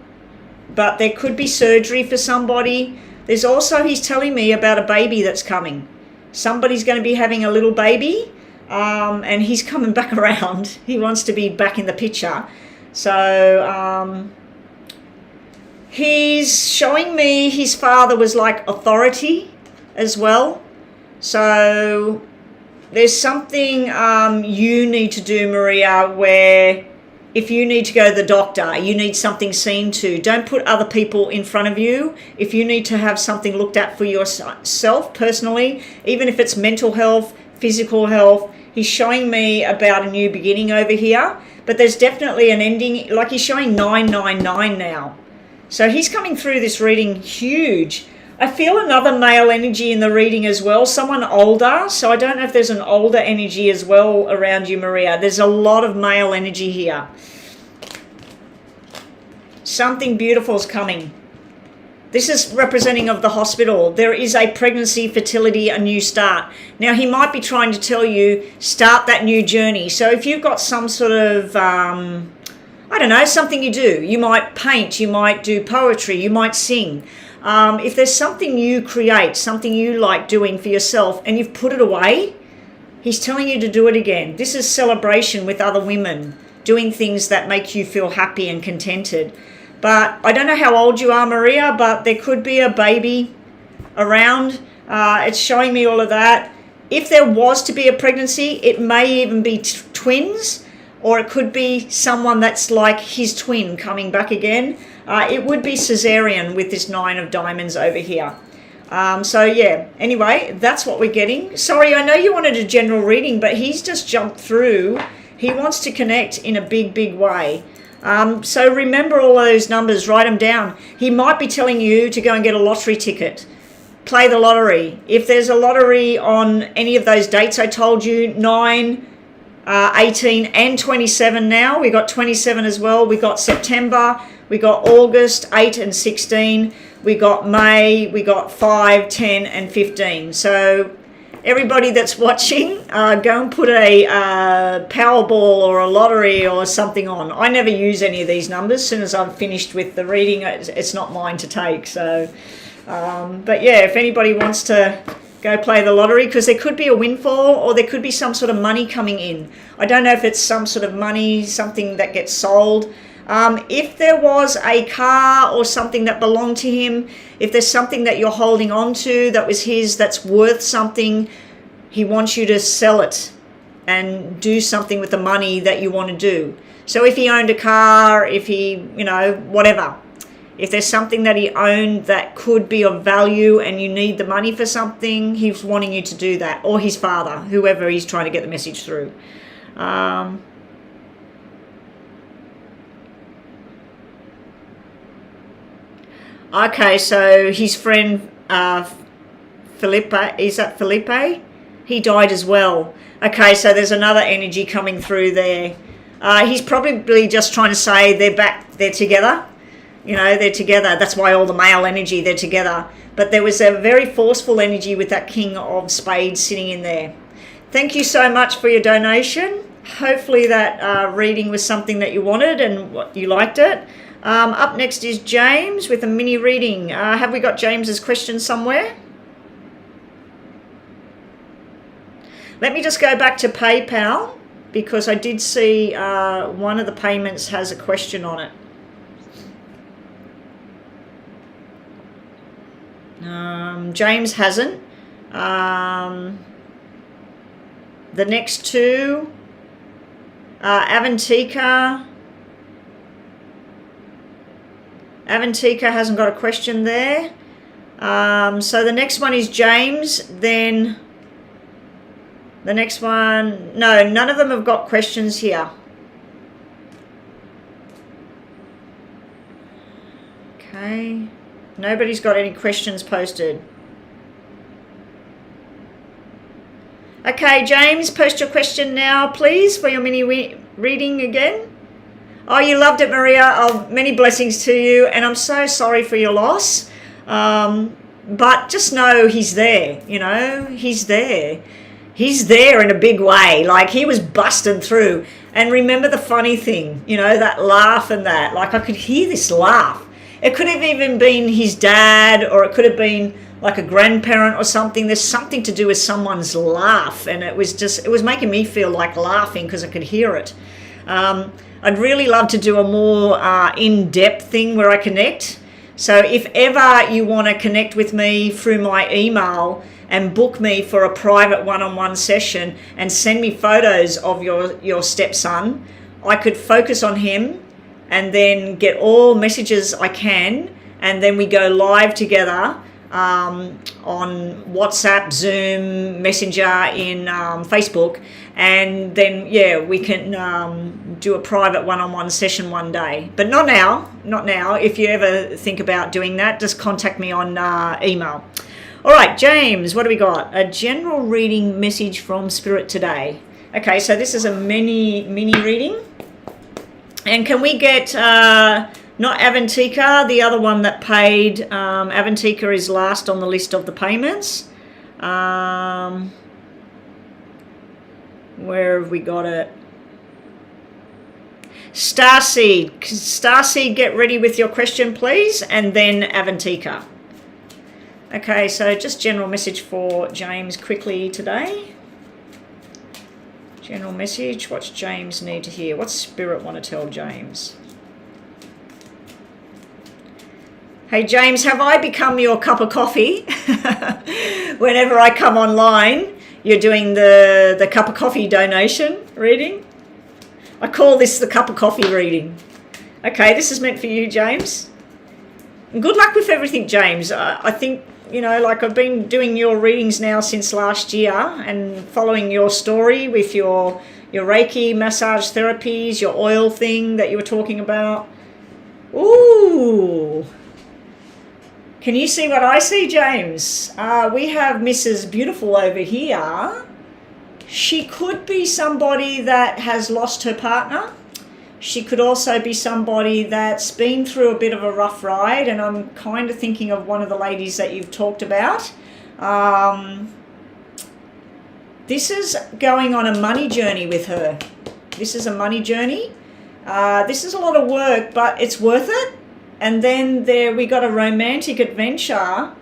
there could be surgery for somebody. There's also, he's telling me about a baby that's coming. Somebody's going to be having a little baby. And he's coming back around. He wants to be back in the picture. So he's showing me his father was like authority as well. So there's something you need to do, Maria, where if you need to go to the doctor, you need something seen to. Don't put other people in front of you. If you need to have something looked at for yourself personally, even if it's mental health, physical health, he's showing me about a new beginning over here. But there's definitely an ending, like he's showing 999 now. So he's coming through this reading huge. I feel another male energy in the reading as well, someone older. So I don't know if there's an older energy as well around you, Maria. There's a lot of male energy here. Something beautiful is coming. This is representing of the hospital. There is a pregnancy, fertility, a new start. Now, he might be trying to tell you, start that new journey. So if you've got some sort of, I don't know, something you do. You might paint, you might do poetry, you might sing. If there's something you create, something you like doing for yourself, and you've put it away, he's telling you to do it again. This is celebration with other women, doing things that make you feel happy and contented. But I don't know how old you are, Maria, but there could be a baby around. It's showing me all of that. If there was to be a pregnancy, it may even be twins, or it could be someone that's like his twin coming back again. It would be cesarean with this 9 of diamonds over here. So yeah, anyway, that's what we're getting. Sorry, I know you wanted a general reading, but he's just jumped through. He wants to connect in a big, big way. So remember all those numbers, write them down. He might be telling you to go and get a lottery ticket. Play the lottery. If there's a lottery on any of those dates I told you, 9, 18 and 27 now. We got 27 as well. We got September. We got August, 8 and 16. We got May. We got 5, 10 and 15. So everybody that's watching, go and put a Powerball or a lottery or something on. I never use any of these numbers. As soon as I'm finished with the reading, it's not mine to take. So, but yeah, if anybody wants to go play the lottery, because there could be a windfall or there could be some sort of money coming in. I don't know if it's some sort of money, something that gets sold. If there was a car or something that belonged to him, if there's something that you're holding on to that was his, that's worth something, he wants you to sell it and do something with the money that you want to do. So if he owned a car, if he, whatever, if there's something that he owned that could be of value and you need the money for something, he's wanting you to do that, or his father, whoever he's trying to get the message through. Okay, so his friend Felipe, is that Felipe? He died as well. Okay, so there's another energy coming through there. He's probably just trying to say they're together. They're together. That's why all the male energy, they're together. But there was a very forceful energy with that King of Spades sitting in there. Thank you so much for your donation. Hopefully that reading was something that you wanted and you liked it. Up next is James with a mini reading. Have we got James's question somewhere? Let me just go back to PayPal because I did see one of the payments has a question on it. James hasn't. The next two, Avantika hasn't got a question there. So the next one is James. Then the next one, no, none of them have got questions here. Okay, nobody's got any questions posted. Okay, James, post your question now, please, for your mini reading again. Oh, you loved it, Maria. Oh, many blessings to you, and I'm so sorry for your loss. But just know he's there, he's there. He's there in a big way. Like, he was busting through. And remember the funny thing, that laugh and that. Like, I could hear this laugh. It could have even been his dad, or it could have been like a grandparent or something. There's something to do with someone's laugh, and it was making me feel like laughing because I could hear it. I'd really love to do a more in-depth thing where I connect. So if ever you want to connect with me through my email and book me for a private one-on-one session and send me photos of your stepson, I could focus on him and then get all messages I can, and then we go live together on WhatsApp, Zoom, Messenger, in Facebook, and then we can do a private one-on-one session one day. But not now. If you ever think about doing that, just contact me on email. All right, James, what do we got? A general reading message from Spirit today. Okay, so this is a mini reading. And can we get, not Avantika, the other one that paid, Avantika is last on the list of the payments. Where have we got it? Starseed, get ready with your question, please, and then Avantika. Okay, so just general message for James quickly today. General message, what's James need to hear? What's Spirit want to tell James? Hey James, have I become your cup of coffee? Whenever I come online, you're doing the cup of coffee donation reading. I call this the cup of coffee reading. Okay, this is meant for you, James. And good luck with everything, James. I think, like I've been doing your readings now since last year and following your story with your Reiki massage therapies, your oil thing that you were talking about. Ooh. Can you see what I see, James? We have Mrs. Beautiful over here. She could be somebody that has lost her partner. She could also be somebody that's been through a bit of a rough ride, and I'm kind of thinking of one of the ladies that you've talked about. This is going on a money journey with her. This is a money journey. This is a lot of work, but it's worth it. And then we got a romantic adventure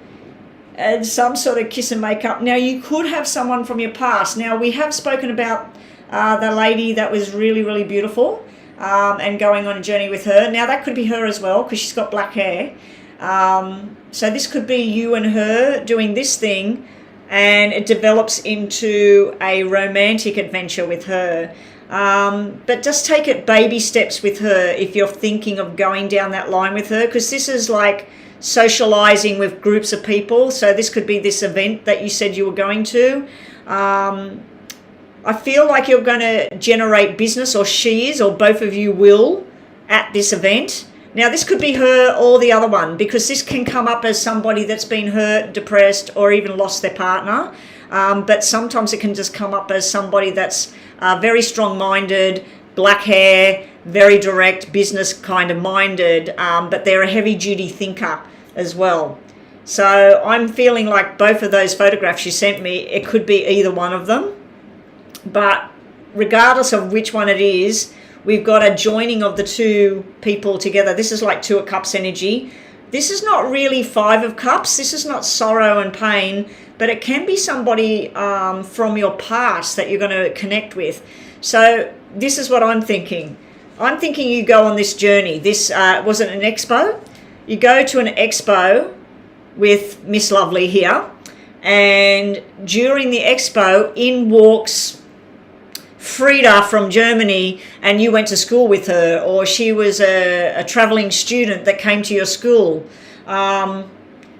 and some sort of kiss and make up. Now, you could have someone from your past. Now, we have spoken about the lady that was really, really beautiful and going on a journey with her. Now, that could be her as well because she's got black hair. So this could be you and her doing this thing, and it develops into a romantic adventure with her. But just take it baby steps with her if you're thinking of going down that line with her, because this is like socializing with groups of people. So this could be this event that you said you were going to. I feel like you're going to generate business, or she is, or both of you will, at this event. Now, this could be her or the other one, because this can come up as somebody that's been hurt, depressed, or even lost their partner. But sometimes it can just come up as somebody that's very strong-minded, black hair, very direct, business kind of minded, but they're a heavy-duty thinker as well. So I'm feeling like both of those photographs you sent me, it could be either one of them. But regardless of which one it is, we've got a joining of the two people together. This is like Two of Cups energy. This is not really Five of Cups. This is not sorrow and pain, but it can be somebody from your past that you're going to connect with. So this is what I'm thinking. I'm thinking you go on this journey. This wasn't an expo. You go to an expo with Miss Lovely here, and during the expo, in walks Frida from Germany, and you went to school with her, or she was a traveling student that came to your school.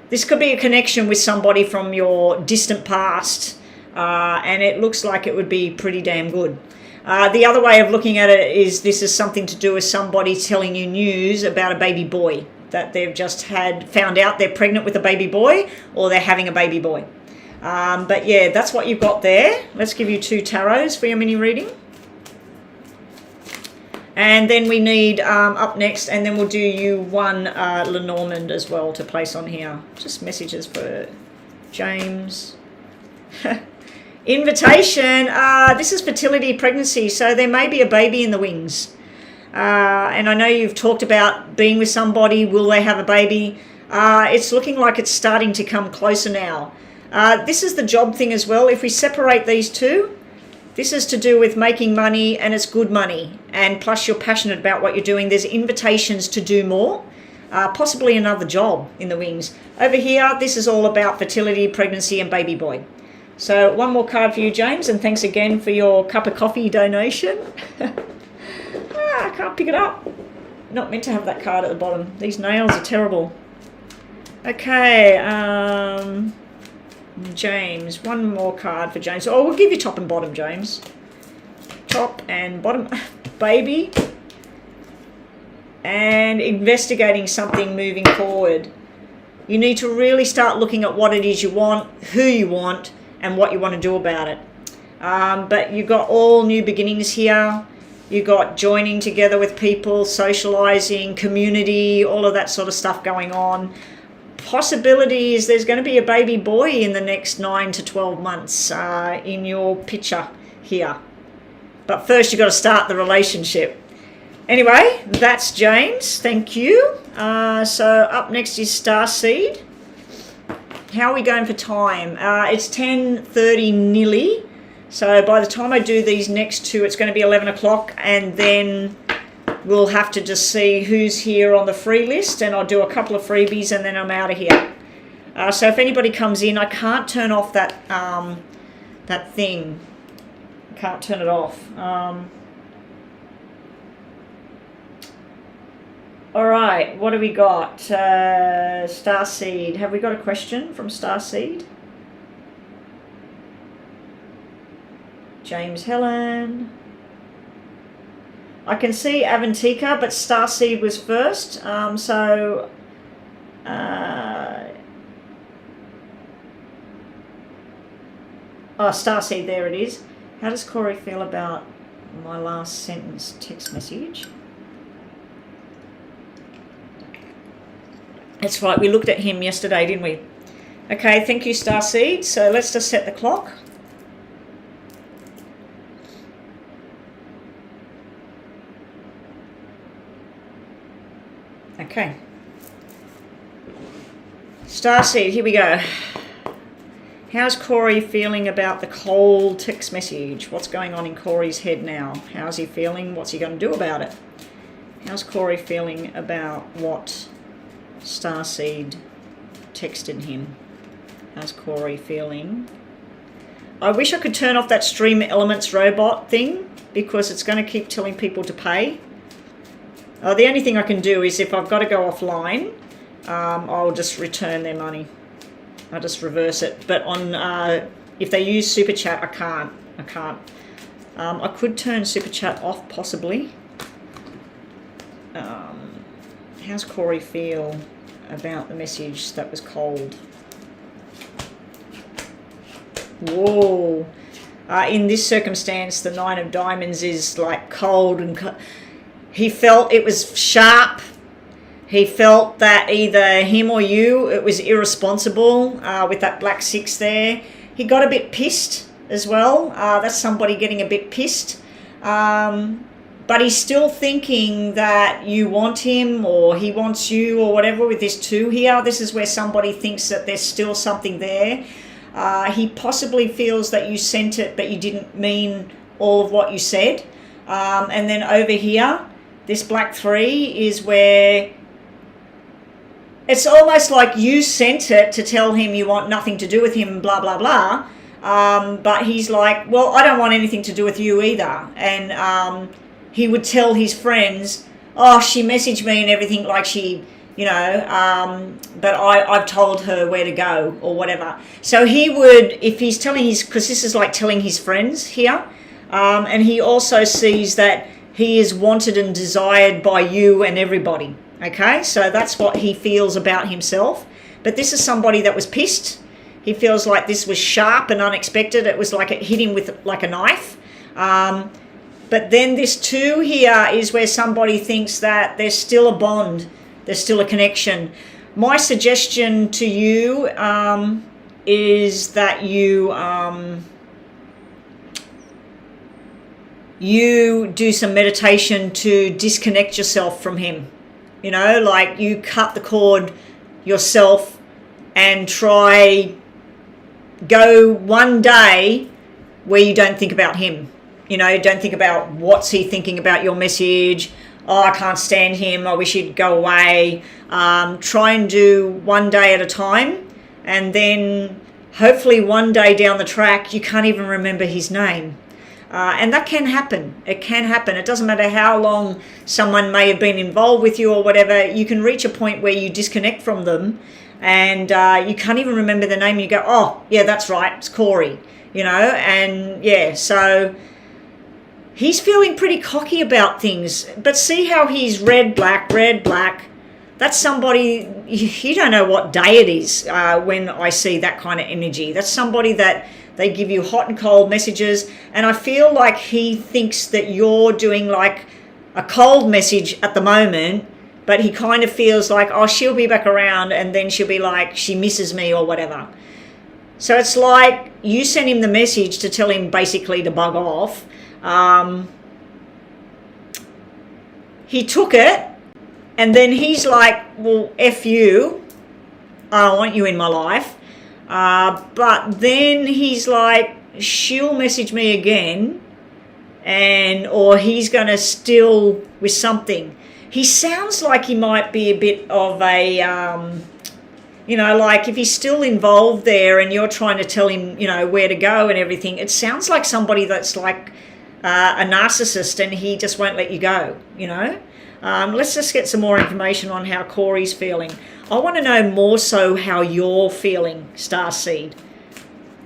This could be a connection with somebody from your distant past, and it looks like it would be pretty damn good. The other way of looking at it is this is something to do with somebody telling you news about a baby boy, that they've just found out they're pregnant with a baby boy, or they're having a baby boy. But yeah, that's what you've got there. Let's give you two tarots for your mini reading. And then we need up next, and then we'll do you one Lenormand as well to place on here. Just messages for James. Invitation. This is fertility, pregnancy. So there may be a baby in the wings. And I know you've talked about being with somebody. Will they have a baby? It's looking like it's starting to come closer now. This is the job thing as well. If we separate these two, this is to do with making money, and it's good money. And plus you're passionate about what you're doing. There's invitations to do more. possibly another job in the wings. Over here, this is all about fertility, pregnancy, and baby boy. So one more card for you, James, and thanks again for your cup of coffee donation. I can't pick it up. Not meant to have that card at the bottom. These nails are terrible. Okay, James, one more card for James. Oh, we'll give you top and bottom, James. Top and bottom, baby. And investigating something moving forward. You need to really start looking at what it is you want, who you want, and what you want to do about it. But you've got all new beginnings here. You've got joining together with people, socializing, community, all of that sort of stuff going on. Possibility is there's going to be a baby boy in the next 9 to 12 months in your picture here. But first you've got to start the relationship. Anyway, that's James. Thank you. So up next is Starseed. How are we going for time? It's 10:30 nearly. So by the time I do these next two, it's going to be 11 o'clock. And then we'll have to just see who's here on the free list. And I'll do a couple of freebies and then I'm out of here. So if anybody comes in, I can't turn off that, that thing. I can't turn it off. All right, what do we got? Starseed. Have we got a question from Starseed? James Helen. I can see Avantika, but Starseed was first. Oh, Starseed, there it is. How does Corey feel about my last sentence text message? That's right, we looked at him yesterday, didn't we? Okay, thank you, Starseed. So let's just set the clock. Okay. Starseed, here we go. How's Corey feeling about the cold text message? What's going on in Corey's head now? How's he feeling? What's he going to do about it? How's Corey feeling about what Starseed texted him? How's Corey feeling? I wish I could turn off that Stream Elements robot thing because it's going to keep telling people to pay. The only thing I can do is if I've got to go offline, I'll just return their money. I'll just reverse it. But on if they use Super Chat, I can't. I could turn Super Chat off possibly. How's Corey feel about the message that was cold? Whoa. In this circumstance, the 9 of Diamonds is like cold and he felt it was sharp. He felt that either him or you, it was irresponsible with that black 6 there. He got a bit pissed as well. That's somebody getting a bit pissed. But he's still thinking that you want him or he wants you or whatever with this 2 here. This is where somebody thinks that there's still something there. He possibly feels that you sent it but you didn't mean all of what you said. And then over here, this black 3 is where it's almost like you sent it to tell him you want nothing to do with him, blah, blah, blah. But he's like, well, I don't want anything to do with you either. And he would tell his friends, oh, she messaged me and everything like she, you know, but I've told her where to go or whatever. So he would, if he's telling his, because this is like telling his friends here, and he also sees that he is wanted and desired by you and everybody. Okay, so that's what he feels about himself. But this is somebody that was pissed. He feels like this was sharp and unexpected. It was like it hit him with like a knife. But then this 2 here is where somebody thinks that there's still a bond. There's still a connection. My suggestion to you is that you do some meditation to disconnect yourself from him. You know, like you cut the cord yourself and try go one day where you don't think about him. You know, don't think about what's he thinking about your message. oh, I can't stand him, I wish he'd go away. Try and do one day at a time, and then hopefully one day down the track you can't even remember his name. And that can happen. It can happen. It doesn't matter how long someone may have been involved with you or whatever. You can reach a point where you disconnect from them, and you can't even remember the name. You go, oh, yeah, that's right, it's Corey, you know. And yeah, so he's feeling pretty cocky about things. But see how he's red, black. That's somebody, you don't know what day it is when I see that kind of energy. That's somebody that they give you hot and cold messages, and I feel like he thinks that you're doing like a cold message at the moment, but he kind of feels like, oh, she'll be back around, and then she'll be like, she misses me or whatever. So it's like you sent him the message to tell him basically to bug off. He took it, and then he's like, well, F you, I don't want you in my life. But then he's like, she'll message me again, or he's going to still with something. He sounds like he might be a bit of a, like if he's still involved there and you're trying to tell him, where to go and everything, it sounds like somebody that's like a narcissist, and he just won't let you go, Let's just get some more information on how Corey's feeling. I want to know more so how you're feeling, Starseed.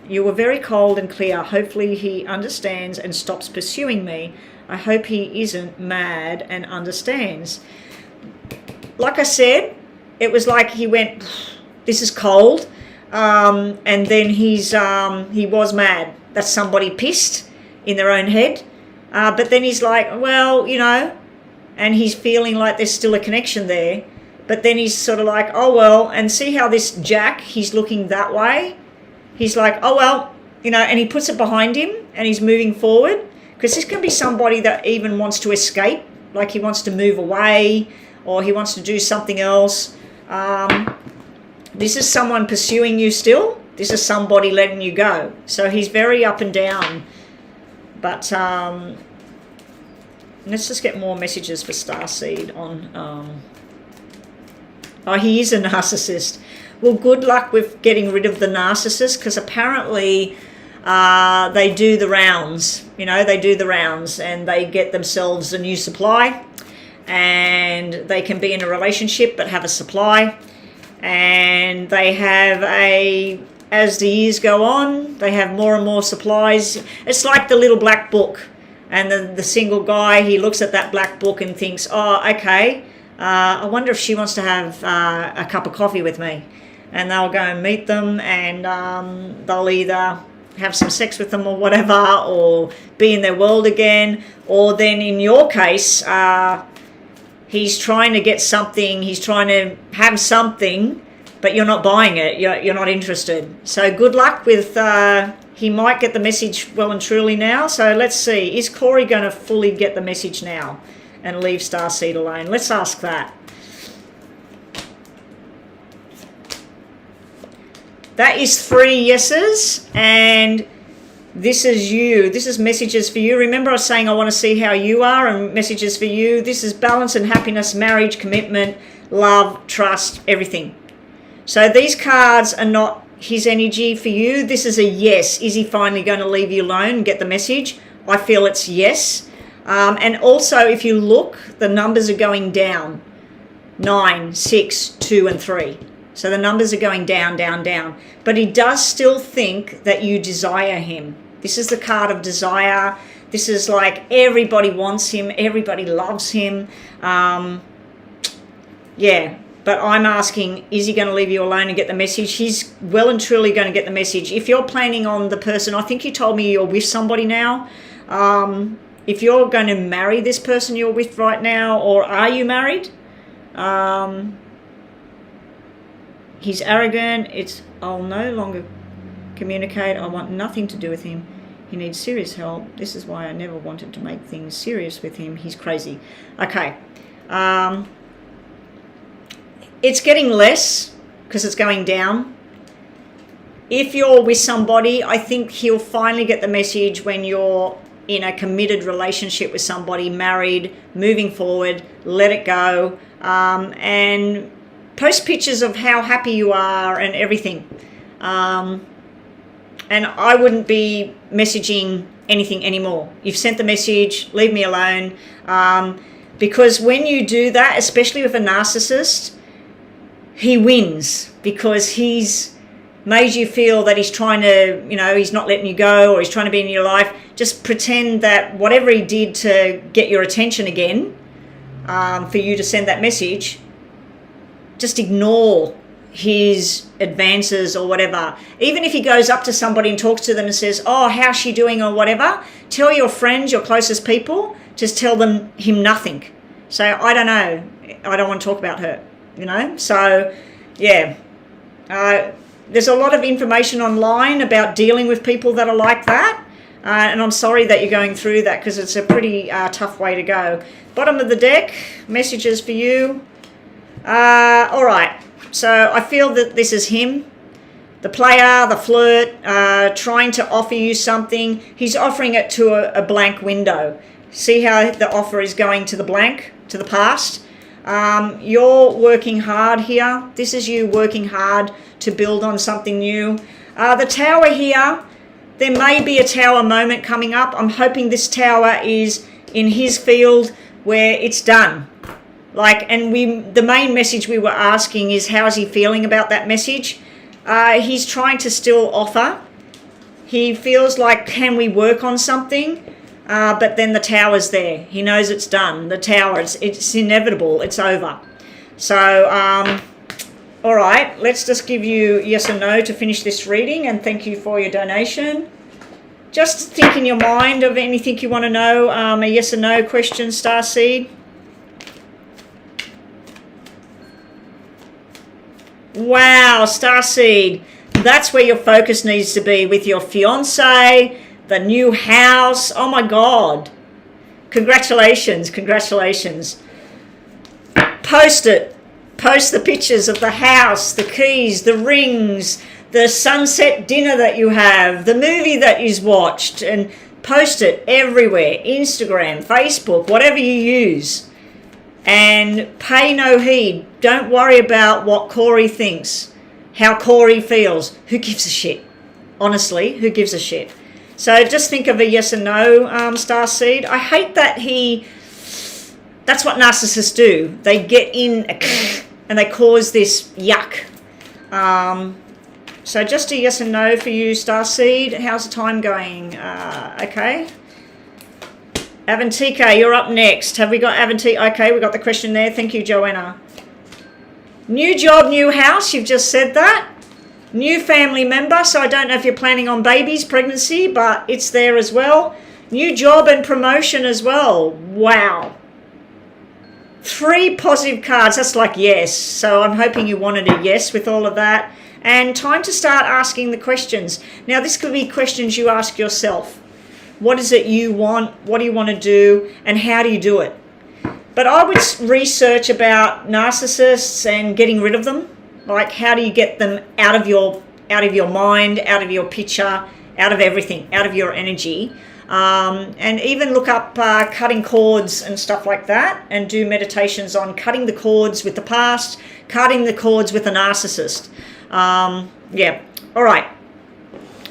You were very cold and clear. Hopefully he understands and stops pursuing me. I hope he isn't mad and understands. Like I said, it was like he went, this is cold. And then he was mad. That's somebody pissed in their own head. But then he's like, well, and he's feeling like there's still a connection there. But then he's sort of like, oh, well, and see how this Jack, he's looking that way. He's like, oh, well, and he puts it behind him and he's moving forward. Because this can be somebody that even wants to escape, like he wants to move away or he wants to do something else. This is someone pursuing you still. This is somebody letting you go. So he's very up and down. But let's just get more messages for Starseed on... Oh, he is a narcissist. Well, good luck with getting rid of the narcissist, because apparently they do the rounds. They do the rounds and they get themselves a new supply, and they can be in a relationship but have a supply, and they have as the years go on, they have more and more supplies. It's like the little black book, and the single guy, he looks at that black book and thinks, oh, okay, I wonder if she wants to have a cup of coffee with me. And they'll go and meet them, and they'll either have some sex with them or whatever, or be in their world again. Or then in your case, he's trying to get something, he's trying to have something, but you're not buying it, you're not interested. So good luck with, he might get the message well and truly now. So let's see, is Corey going to fully get the message now and leave Starseed alone? Let's ask that. That is 3 yeses, and this is you. This is messages for you. Remember I was saying I want to see how you are, and messages for you. This is balance and happiness, marriage, commitment, love, trust, everything. So these cards are not his energy for you. This is a yes. Is he finally going to leave you alone and get the message? I feel it's yes. And also, if you look, the numbers are going down. 9, 6, 2, and 3. So the numbers are going down, down, down. But he does still think that you desire him. This is the card of desire. This is like everybody wants him. Everybody loves him. Yeah. But I'm asking, is he going to leave you alone and get the message? He's well and truly going to get the message. If you're planning on the person, I think you told me you're with somebody now. If you're going to marry this person you're with right now, or are you married? He's arrogant. I'll no longer communicate. I want nothing to do with him. He needs serious help. This is why I never wanted to make things serious with him. He's crazy. Okay. It's getting less because it's going down. If you're with somebody, I think he'll finally get the message when you're in a committed relationship with somebody, married, moving forward, let it go, and post pictures of how happy you are and everything. And I wouldn't be messaging anything anymore. You've sent the message, leave me alone. Because when you do that, especially with a narcissist, he wins because he's made you feel that he's trying to, he's not letting you go or he's trying to be in your life. Just pretend that whatever he did to get your attention again, for you to send that message, just ignore his advances or whatever. Even if he goes up to somebody and talks to them and says, oh, how's she doing or whatever, tell your friends, your closest people, just tell him nothing. So I don't know, I don't want to talk about her, So yeah, there's a lot of information online about dealing with people that are like that, and I'm sorry that you're going through that because it's a pretty tough way to go. Bottom of the deck, messages for you. All right. So I feel that this is him, the player, the flirt, trying to offer you something. He's offering it to a blank window. See how the offer is going to the blank, to the past? You're working hard here. This is you working hard to build on something new. The tower here, there may be a tower moment coming up. I'm hoping this tower is in his field where it's done. The main message we were asking is, how's he feeling about that message? He's trying to still offer. He feels like, can we work on something? But then the tower's there. He knows it's done. The tower, it's inevitable. It's over. So, all right, let's just give you yes or no to finish this reading, and thank you for your donation. Just think in your mind of anything you want to know, a yes or no question, Starseed. Wow, Starseed, that's where your focus needs to be, with your fiance, the new house. Oh my God. Congratulations, congratulations. Post it. Post the pictures of the house, the keys, the rings, the sunset dinner that you have, the movie that you've watched, and post it everywhere. Instagram, Facebook, whatever you use. And pay no heed. Don't worry about what Corey thinks, how Corey feels. Who gives a shit? Honestly, who gives a shit? So just think of a yes or no, Starseed. I hate that that's what narcissists do. They get in and they cause this yuck. So just a yes or no for you, Starseed. How's the time going? Okay. Avantika, you're up next. Have we got Avantika? Okay, we got the question there. Thank you, Joanna. New job, new house. You've just said that. New family member. So I don't know if you're planning on babies, pregnancy, but it's there as well. New job and promotion as well. Wow. 3 positive cards. That's like yes. So I'm hoping you wanted a yes with all of that. And time to start asking the questions. Now, this could be questions you ask yourself. What is it you want? What do you want to do? And how do you do it? But I would research about narcissists and getting rid of them. Like, how do you get them out of your mind, out of your picture, out of everything, out of your energy? And even look up cutting cords and stuff like that, and do meditations on cutting the cords with the past, cutting the cords with a narcissist. Yeah. All right.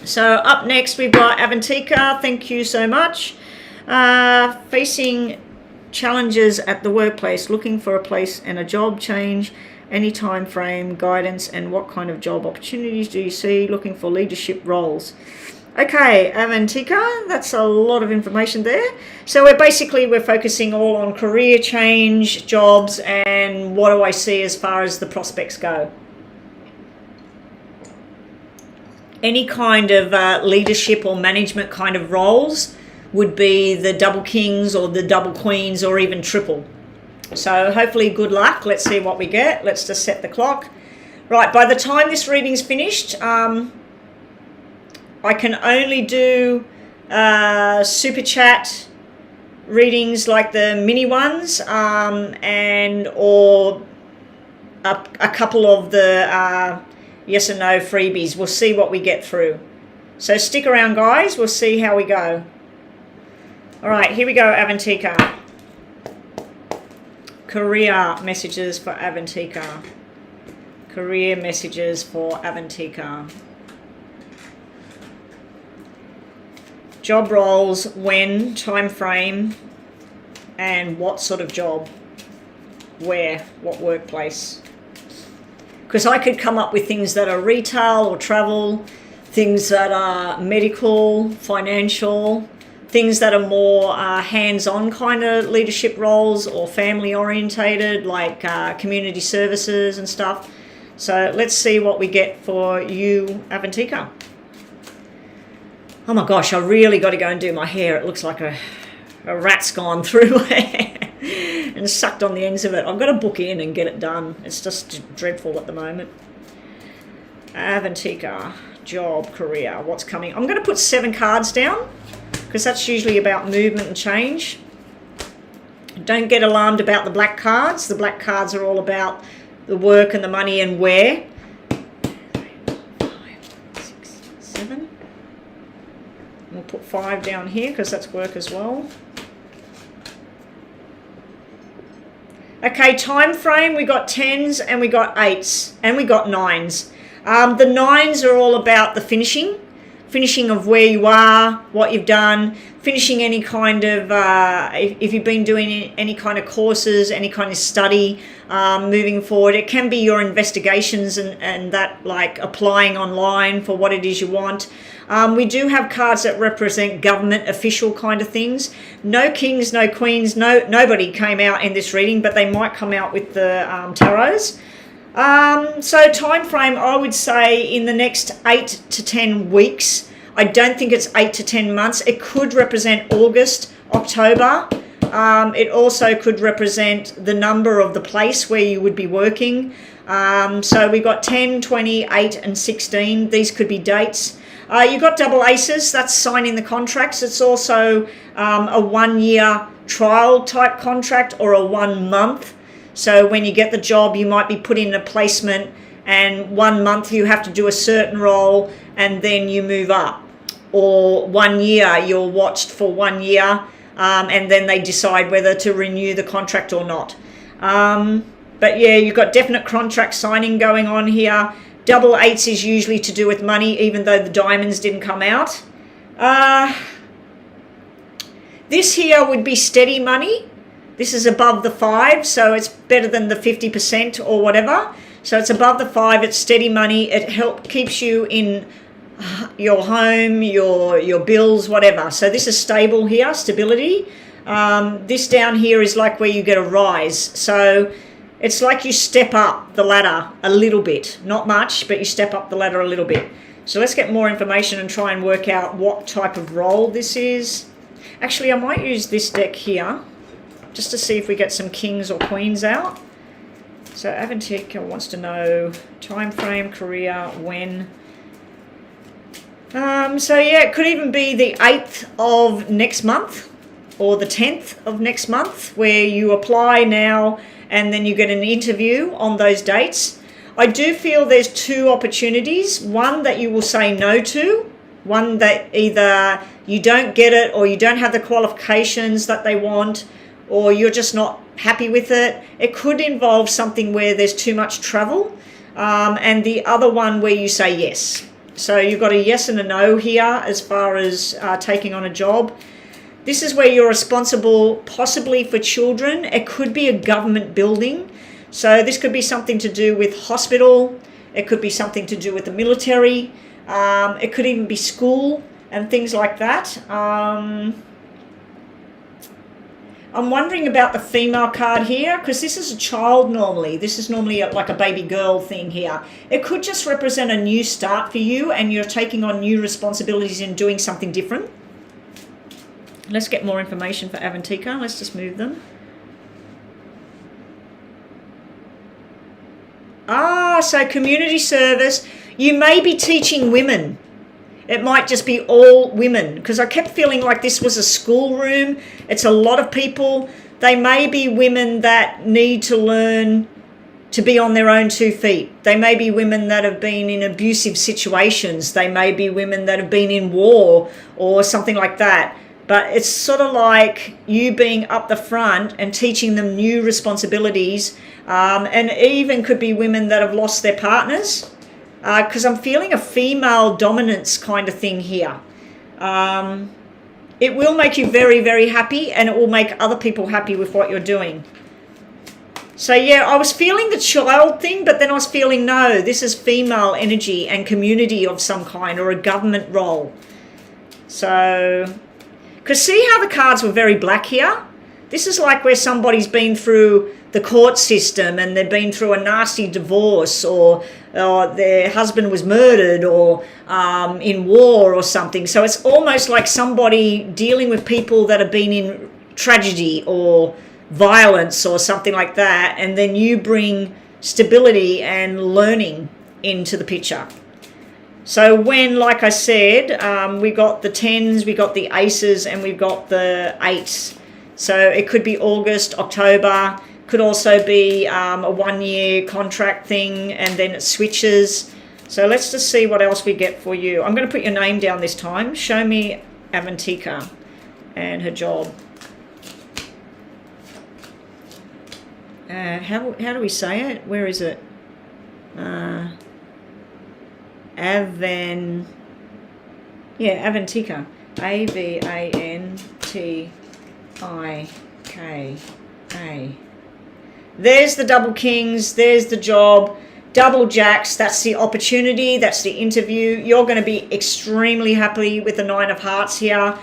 So up next we've got Avantika. Thank you so much. Facing challenges at the workplace, looking for a place and a job change, any time frame, guidance, and what kind of job opportunities do you see? Looking for leadership roles. Okay, Avantika, that's a lot of information there. So we're focusing all on career change, jobs, and what do I see as far as the prospects go. Any kind of leadership or management kind of roles would be the double kings or the double queens or even triple. So hopefully good luck. Let's see what we get. Let's just set the clock. Right, by the time this reading's finished, I can only do super chat readings like the mini ones, and or a couple of the yes and no freebies. We'll see what we get through. So stick around, guys. We'll see how we go. All right, here we go, Avantika. Career messages for Avantika. Career messages for Avantika. Job roles, when, time frame, and what sort of job, where, what workplace. Because I could come up with things that are retail or travel, things that are medical, financial, things that are more hands-on kind of leadership roles or family orientated, like community services and stuff. So let's see what we get for you, Avantika. Oh my gosh, I really got to go and do my hair. It looks like a rat's gone through and sucked on the ends of it. I've got to book in and get it done. It's just dreadful at the moment. Avantika, job, career, what's coming? I'm going to put 7 cards down because that's usually about movement and change. Don't get alarmed about the black cards. The black cards are all about the work and the money and where. 5, 6, 7. We'll put 5 down here because that's work as well. Okay, time frame, we got 10s and we got 8s and we got 9s. The 9s are all about the finishing of where you are, what you've done, finishing any kind of, if you've been doing any kind of courses, any kind of study, moving forward. It can be your investigations and that, like applying online for what it is you want. We do have cards that represent government official kind of things. No kings, no queens, nobody came out in this reading, but they might come out with the tarots. So time frame, I would say in the next 8 to 10 weeks. I don't think it's 8 to 10 months. It could represent August, October. It also could represent the number of the place where you would be working. So we've got 10, 20, 8 and 16. These could be dates. You've got double aces, that's signing the contracts. It's also a 1-year trial type contract or a 1 month. So when you get the job, you might be put in a placement and 1 month you have to do a certain role and then you move up. Or 1 year, you're watched for 1 year and then they decide whether to renew the contract or not. But yeah, you've got definite contract signing going on here. Double 8s is usually to do with money, even though the diamonds didn't come out. This here would be steady money. This is above the 5, so it's better than the 50% or whatever. So it's above the 5, it's steady money. It keeps you in your home, your bills, whatever. So this is stable here, stability. This down here is like where you get a rise. So it's like you step up the ladder a little bit. Not much, but you step up the ladder a little bit. So let's get more information and try and work out what type of role this is. Actually, I might use this deck here just to see if we get some kings or queens out. So Avantika wants to know time frame, career, when. So yeah, it could even be the 8th of next month or the 10th of next month where you apply now and then you get an interview on those dates. I do feel there's 2 opportunities. One that you will say no to, one that either you don't get it or you don't have the qualifications that they want, or you're just not happy with it. It could involve something where there's too much travel. And the other one where you say yes. So you've got a yes and a no here as far as taking on a job. This is where you're responsible possibly for children. It could be a government building. So this could be something to do with hospital. It could be something to do with the military. It could even be school and things like that. I'm wondering about the female card here because this is a child normally. This is normally like a baby girl thing here. It could just represent a new start for you and you're taking on new responsibilities and doing something different. Let's get more information for Avantika. Let's just move them. So community service. You may be teaching women. It might just be all women because I kept feeling like this was a schoolroom. It's a lot of people. They may be women that need to learn to be on their own 2 feet. They may be women that have been in abusive situations. They may be women that have been in war or something like that. but it's sort of like you being up the front and teaching them new responsibilities, and even could be women that have lost their partners, because I'm feeling a female dominance kind of thing here. It will make you very, very happy, and it will make other people happy with what you're doing. So yeah, I was feeling the child thing, but then I was feeling, no, this is female energy and community of some kind, or a government role. So, because see how the cards were very black here? This is like where somebody's been through the court system and they've been through a nasty divorce, or their husband was murdered, or in war or something. So it's almost like somebody dealing with people that have been in tragedy or violence or something like that, and then you bring stability and learning into the picture. So when, like I said, we got the 10s, we got the aces, and we've got the 8s. So it could be August, October, could also be a 1-year contract thing, and then it switches. So let's just see what else we get for you. I'm going to put your name down this time. Show me Avantika and her job. How do we say it? Where is it? Avantika. Avantika. There's the double kings. There's the job. Double jacks. That's the opportunity. That's the interview. You're going to be extremely happy with the 9 of hearts here.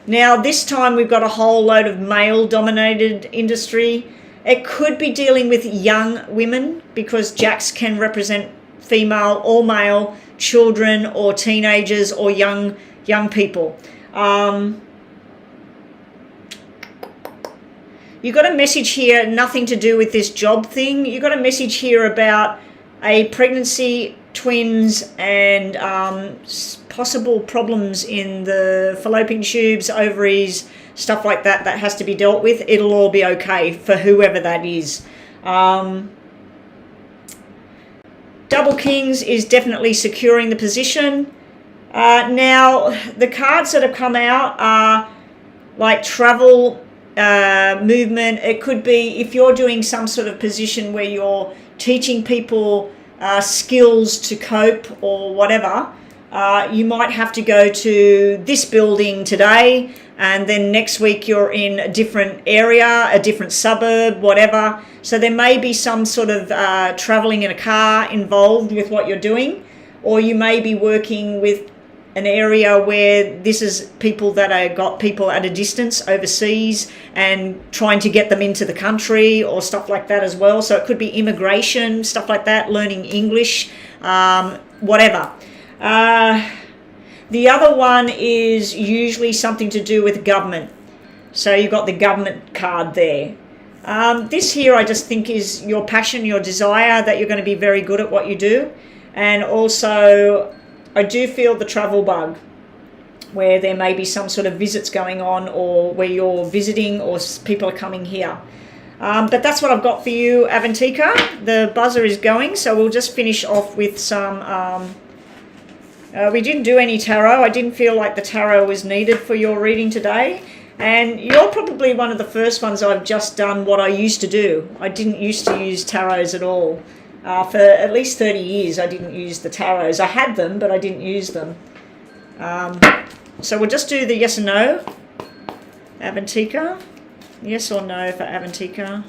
Now, this time we've got a whole load of male-dominated industry. It could be dealing with young women, because jacks can represent female or male, children or teenagers or young people. You got a message here, nothing to do with this job thing. You got a message here about a pregnancy, twins, and possible problems in the fallopian tubes, ovaries, stuff like that has to be dealt with. It'll all be okay for whoever that is. Double kings is definitely securing the position. Now, the cards that have come out are like travel, movement. It could be if you're doing some sort of position where you're teaching people skills to cope or whatever. You might have to go to this building today, and then next week you're in a different area, a different suburb, whatever. So there may be some sort of traveling in a car involved with what you're doing, or you may be working with an area where this is people that are got people at a distance overseas and trying to get them into the country or stuff like that as well. So it could be immigration, stuff like that, learning English, whatever. The other one is usually something to do with government. So you've got the government card there. This here I just think is your passion, your desire, that you're going to be very good at what you do. And also I do feel the travel bug, where there may be some sort of visits going on, or where you're visiting, or people are coming here. But that's what I've got for you, Avantika. The buzzer is going, so we'll just finish off with some... we didn't do any tarot. I didn't feel like the tarot was needed for your reading today. And you're probably one of the first ones I've just done what I used to do. I didn't used to use tarots at all. For at least 30 years I didn't use the tarots. I had them, but I didn't use them. So we'll just do the yes and no. Avantika. Yes or no for Avantika.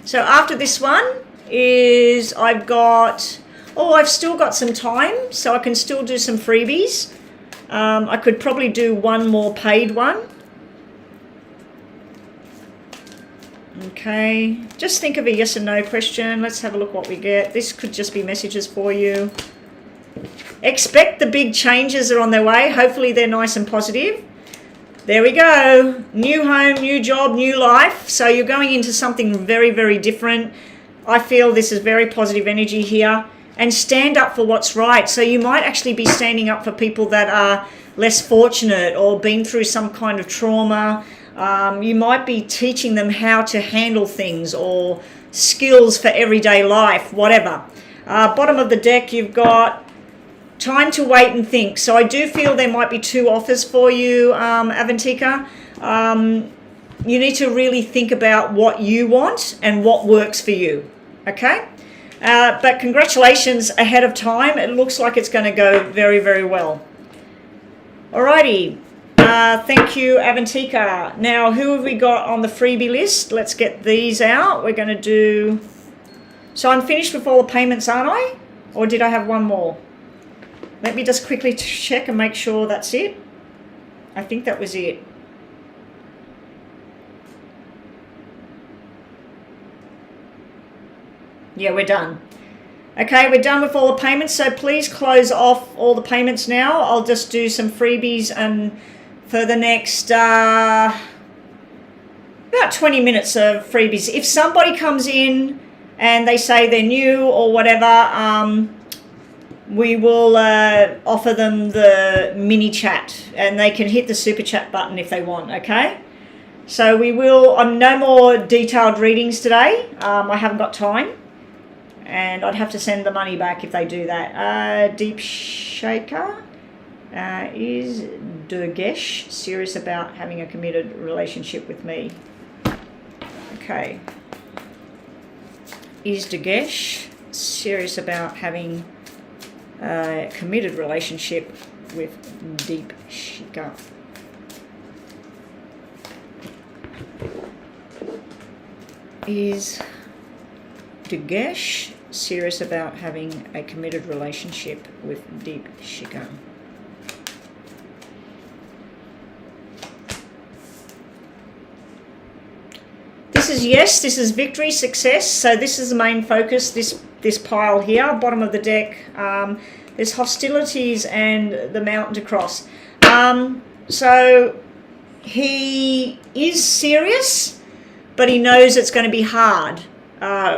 So after this one is I've still got some time, so I can still do some freebies. I could probably do one more paid one. Okay, just think of a yes or no question. Let's have a look what we get. This could just be messages for you. Expect the big changes are on their way. Hopefully they're nice and positive. There we go. New home, new job, new life. So you're going into something very, very different. I feel this is very positive energy here. And stand up for what's right. So you might actually be standing up for people that are less fortunate or been through some kind of trauma. You might be teaching them how to handle things or skills for everyday life, whatever. Bottom of the deck, you've got time to wait and think. So I do feel there might be 2 offers for you, Avantika. You need to really think about what you want and what works for you, okay? But congratulations ahead of time. It looks like it's going to go very, very well. Alrighty. Thank you, Avantika. Now, who have we got on the freebie list? Let's get these out. We're going to do... So I'm finished with all the payments, aren't I? Or did I have one more? Let me just quickly check and make sure that's it. I think that was it. Yeah, we're done. Okay, we're done with all the payments, so please close off all the payments now. I'll just do some freebies and for the next about 20 minutes of freebies. If somebody comes in and they say they're new or whatever, we will offer them the mini chat and they can hit the super chat button if they want, okay? So we will, no more detailed readings today. I haven't got time. And I'd have to send the money back if they do that. Deep Shaker, is Durgesh serious about having a committed relationship with me? Okay. Is Durgesh serious about having a committed relationship with Deep Shaker? Is Durgesh serious about having a committed relationship with Deep Shika? This is yes, this is victory, success. So this is the main focus, this pile here, bottom of the deck. There's hostilities and the mountain to cross. So he is serious, but he knows it's going to be hard.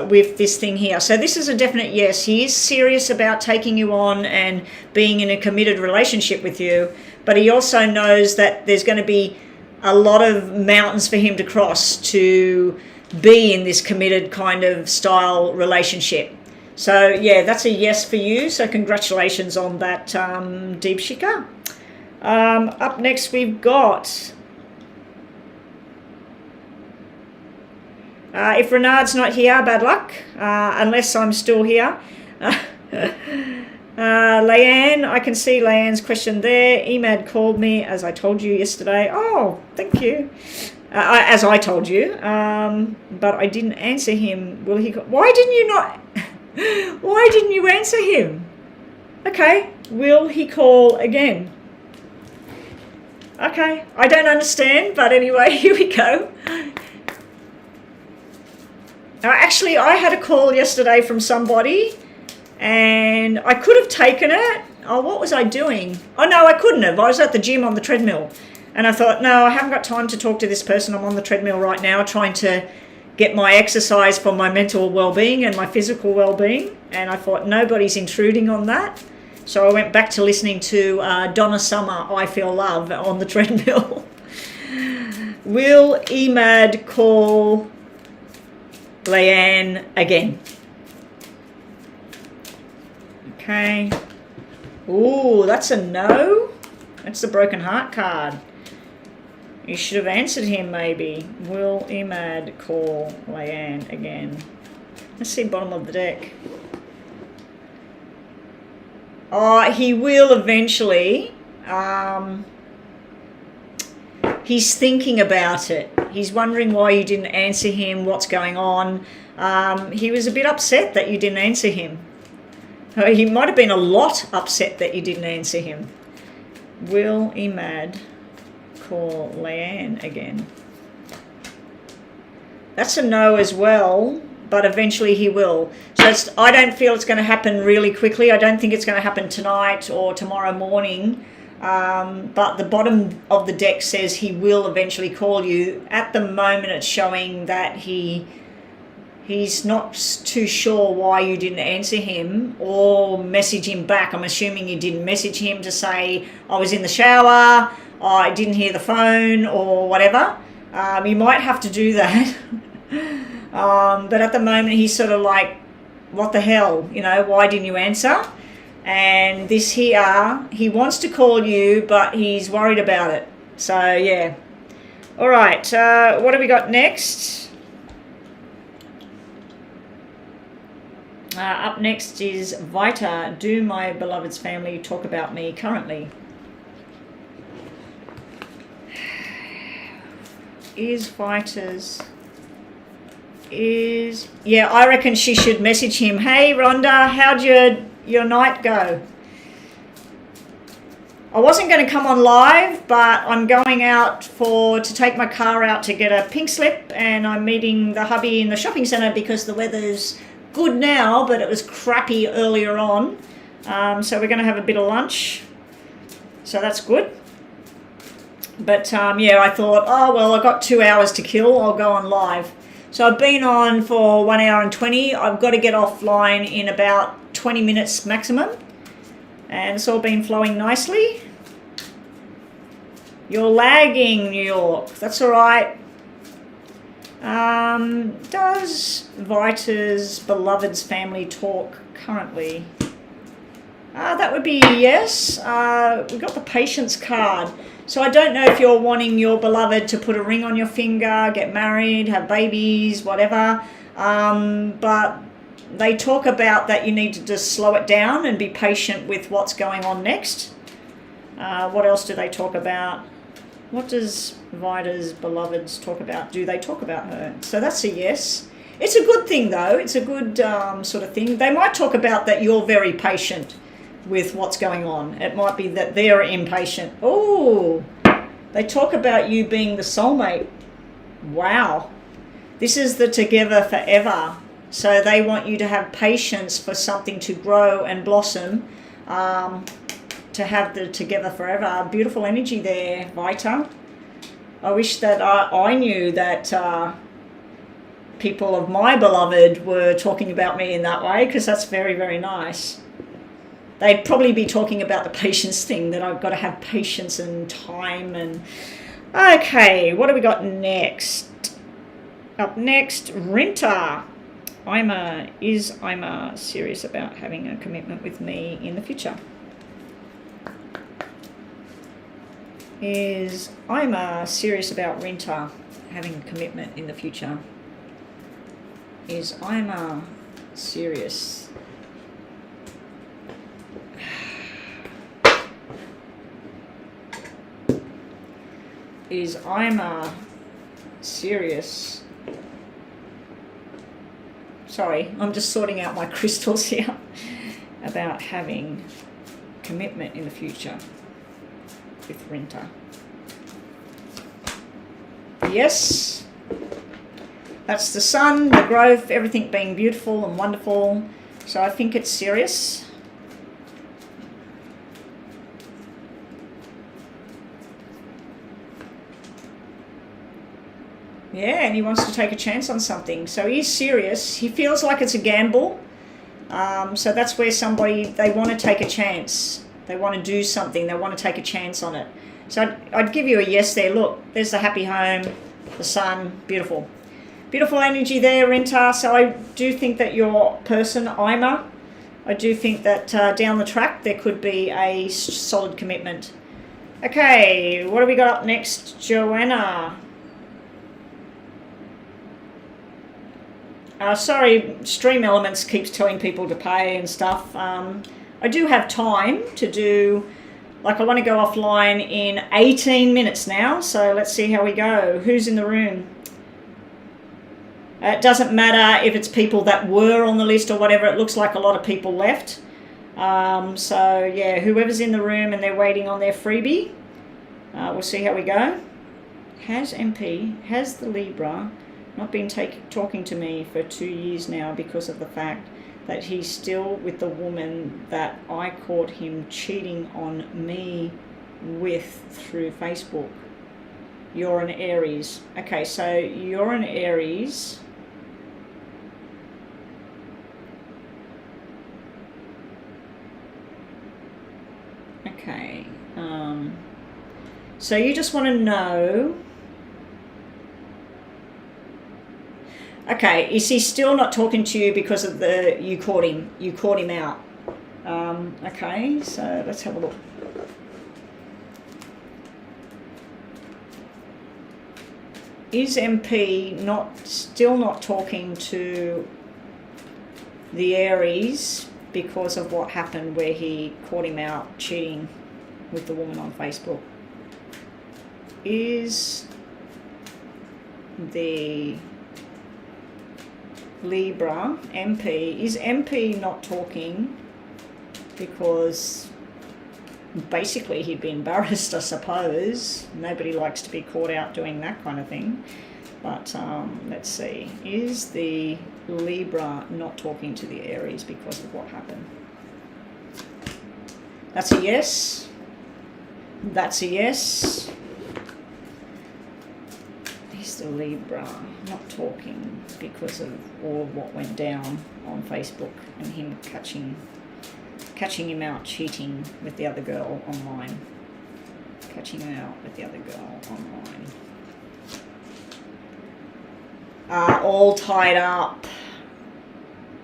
With this thing here. So this is a definite yes. He is serious about taking you on and being in a committed relationship with you, but he also knows that there's going to be a lot of mountains for him to cross to be in this committed kind of style relationship. So yeah, that's a yes for you. So congratulations on that, Deep Shika. Up next we've got... if Renard's not here, bad luck, unless I'm still here. Leanne, I can see Leanne's question there. Emad called me, as I told you yesterday. Oh, thank you. As I told you, but I didn't answer him. Will he? Why didn't you not? Why didn't you answer him? Okay, will he call again? Okay, I don't understand, but anyway, here we go. Actually, I had a call yesterday from somebody and I could have taken it. Oh, what was I doing? Oh, no, I couldn't have. I was at the gym on the treadmill. And I thought, no, I haven't got time to talk to this person. I'm on the treadmill right now trying to get my exercise for my mental well-being and my physical well-being. And I thought, nobody's intruding on that. So I went back to listening to Donna Summer, I Feel Love, on the treadmill. Will Emad call Leanne again? Okay. Ooh, that's a no. That's the broken heart card. You should have answered him maybe. Will Emad call Leanne again? Let's see bottom of the deck. Oh, he will eventually. He's thinking about it. He's wondering why you didn't answer him, what's going on. He was a bit upset that you didn't answer him. He might have been a lot upset that you didn't answer him. Will Emad call Leanne again? That's a no as well, but eventually he will. So I don't feel it's going to happen really quickly. I don't think it's going to happen tonight or tomorrow morning. But the bottom of the deck says he will eventually call you. At the moment it's showing that he's not too sure why you didn't answer him or message him back. I'm assuming you didn't message him to say, I was in the shower, I didn't hear the phone or whatever. You might have to do that. But at the moment he's sort of like what the hell, you know, why didn't you answer? And this here, he wants to call you, but he's worried about it. So, yeah. All right, what have we got next? Up next is Vita. Do my beloved's family talk about me currently? Is Vita's... Yeah, I reckon she should message him. Hey, Rhonda, how'd your night go? I wasn't going to come on live, but I'm going out to take my car out to get a pink slip, and I'm meeting the hubby in the shopping centre because the weather's good now, but it was crappy earlier on. So we're going to have a bit of lunch. So that's good. But yeah, I thought, oh, well, I've got 2 hours to kill. I'll go on live. So I've been on for 1 hour and 20. I've got to get offline in about 20 minutes maximum. And it's all been flowing nicely. You're lagging, New York. That's all right. Does Vita's beloved's family talk currently? That would be yes. We've got the patience card. So I don't know if you're wanting your beloved to put a ring on your finger, get married, have babies, whatever. But they talk about that you need to just slow it down and be patient with what's going on next. What else do they talk about? What does Vita's beloveds talk about? Do they talk about her? So that's a yes. It's a good thing, though. It's a good sort of thing. They might talk about that you're very patient with what's going on. It might be that they're impatient. Oh, they talk about you being the soulmate. Wow. This is the together forever. So they want you to have patience for something to grow and blossom, to have the together forever. Beautiful energy there, Vita. I wish that I knew that people of my beloved were talking about me in that way, because that's very, very nice. They'd probably be talking about the patience thing, that I've got to have patience and time. And okay, what do we got next? Up next, Rinta. Is Ima serious about having a commitment with me in the future? Is Ima serious about Rinta having a commitment in the future? Is Ima serious? Is Ima serious? Sorry, I'm just sorting out my crystals here. About having commitment in the future with Rinta. Yes. That's the sun, the growth, everything being beautiful and wonderful. So I think it's serious. Yeah, and he wants to take a chance on something. So he's serious. He feels like it's a gamble. So that's where they want to take a chance. They want to do something. They want to take a chance on it. So I'd give you a yes there. Look, there's the happy home, the sun, beautiful. Beautiful energy there, Rinta. So I do think that your person, Ima, I do think that down the track there could be a solid commitment. Okay, what do we got up next, Joanna? Sorry, Stream Elements keeps telling people to pay and stuff. I do have time to do, like I want to go offline in 18 minutes now, so let's see how we go. Who's in the room? It doesn't matter if it's people that were on the list or whatever. It looks like a lot of people left. So yeah, whoever's in the room and they're waiting on their freebie, we'll see how we go. Has the Libra not been talking to me for 2 years now because of the fact that he's still with the woman that I caught him cheating on me with through Facebook? You're an Aries. Okay, so you're an Aries. Okay. So you just want to know. Okay, is he still not talking to you because of the you caught him out? Okay, so let's have a look. Is MP still not talking to the Aries because of what happened where he caught him out cheating with the woman on Facebook? Is the Libra MP, is MP not talking because basically he'd be embarrassed, I suppose. Nobody likes to be caught out doing that kind of thing. But let's see, is the Libra not talking to the Aries because of what happened? That's a yes. That's a yes. Is the Libra not talking because of all what went down on Facebook and him catching him out cheating with the other girl online? Catching him out with the other girl online. All tied up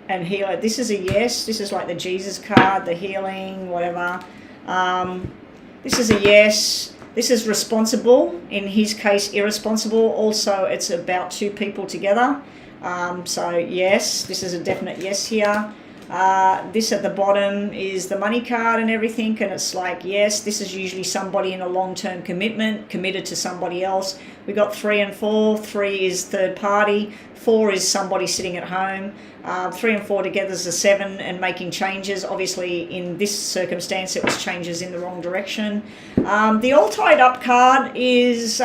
and healer. This is a yes. This is like the Jesus card, the healing, whatever. This is a yes. This is responsible. In his case, irresponsible. Also, it's about two people together. So yes, this is a definite yes here. This at the bottom is the money card and everything, and it's like, yes, this is usually somebody in a long-term commitment, committed to somebody else. We got 3 and 4. 3 is third party. 4 is somebody sitting at home. 3 and 4 together is a 7 and making changes. Obviously, in this circumstance, it was changes in the wrong direction. The all tied up card is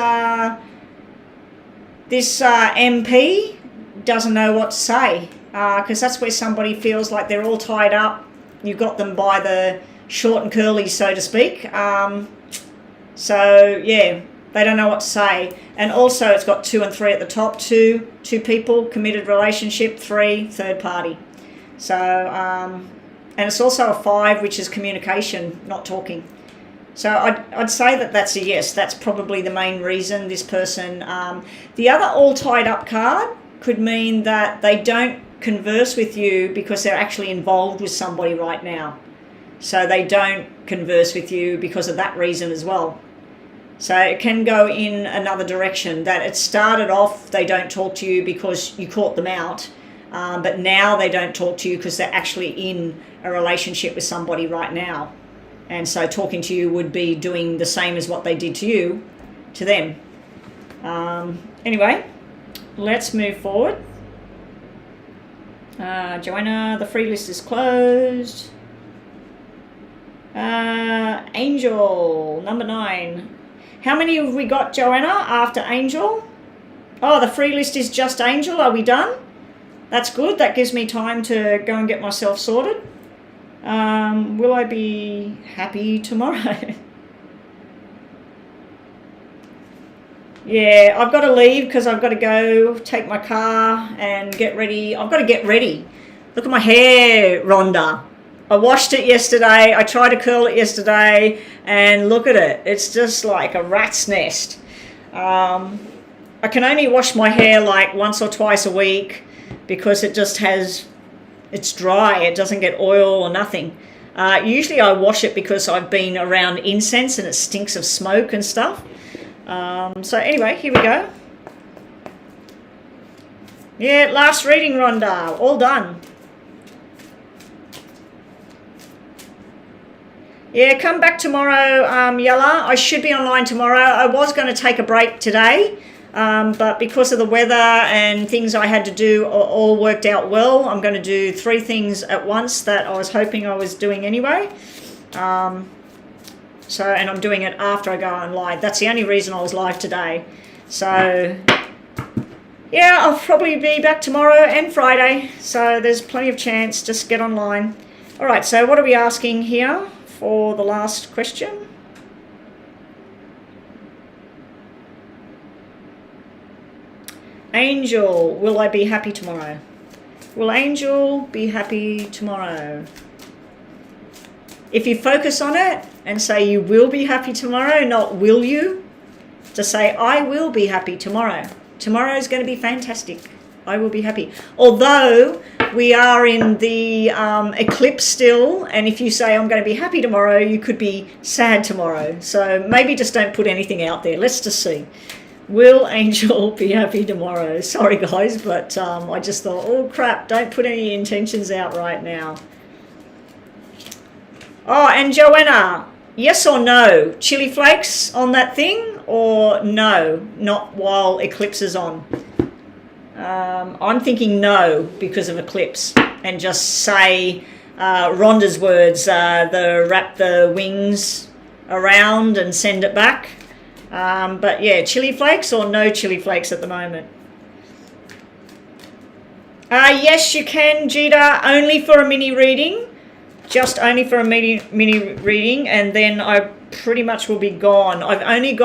this MP doesn't know what to say. Because that's where somebody feels like they're all tied up. You've got them by the short and curly, so to speak. So, yeah, they don't know what to say. And also it's got 2 and 3 at the top. 2 people, committed relationship. 3, third party. So, and it's also a 5, which is communication, not talking. So I'd say that that's a yes. That's probably the main reason this person... the other all tied up card could mean that they don't converse with you because they're actually involved with somebody right now. So they don't converse with you because of that reason as well. So it can go in another direction, that it started off they don't talk to you because you caught them out, but now they don't talk to you because they're actually in a relationship with somebody right now. And so talking to you would be doing the same as what they did to you, to them. Anyway, let's move forward. Joanna, the free list is closed. Angel, number 9. How many have we got, Joanna, after Angel? Oh, the free list is just Angel. Are we done? That's good. That gives me time to go and get myself sorted. Will I be happy tomorrow? Yeah, I've got to leave because I've got to go take my car and get ready. I've got to get ready. Look at my hair, Rhonda. I washed it yesterday. I tried to curl it yesterday, and look at it. It's just like a rat's nest. I can only wash my hair like once or twice a week because it just has... It's dry. It doesn't get oil or nothing. Usually I wash it because I've been around incense and it stinks of smoke and stuff. So anyway, here we go. Yeah, last reading, Rhonda. All done. Yeah, come back tomorrow, Yella. I should be online tomorrow. I was going to take a break today, but because of the weather and things I had to do all worked out well. I'm going to do 3 things at once that I was hoping I was doing anyway. And I'm doing it after I go on live. That's the only reason I was live today. So, yeah, I'll probably be back tomorrow and Friday. So there's plenty of chance. Just get online. All right, so what are we asking here for the last question? Angel, will I be happy tomorrow? Will Angel be happy tomorrow? If you focus on it and say you will be happy tomorrow, not will you, just say I will be happy tomorrow. Tomorrow is going to be fantastic. I will be happy. Although we are in the eclipse still, and if you say I'm going to be happy tomorrow, you could be sad tomorrow. So maybe just don't put anything out there. Let's just see. Will Angel be happy tomorrow? Sorry guys, but I just thought, oh crap, don't put any intentions out right now. Oh, and Joanna, yes or no? Chili flakes on that thing, or no, not while eclipse is on? I'm thinking no because of eclipse, and just say Rhonda's words, the wrap the wings around and send it back. But yeah, chili flakes or no chili flakes at the moment? Yes, you can, Jita, only for a mini reading. Just only for a mini reading, and then I pretty much will be gone. I've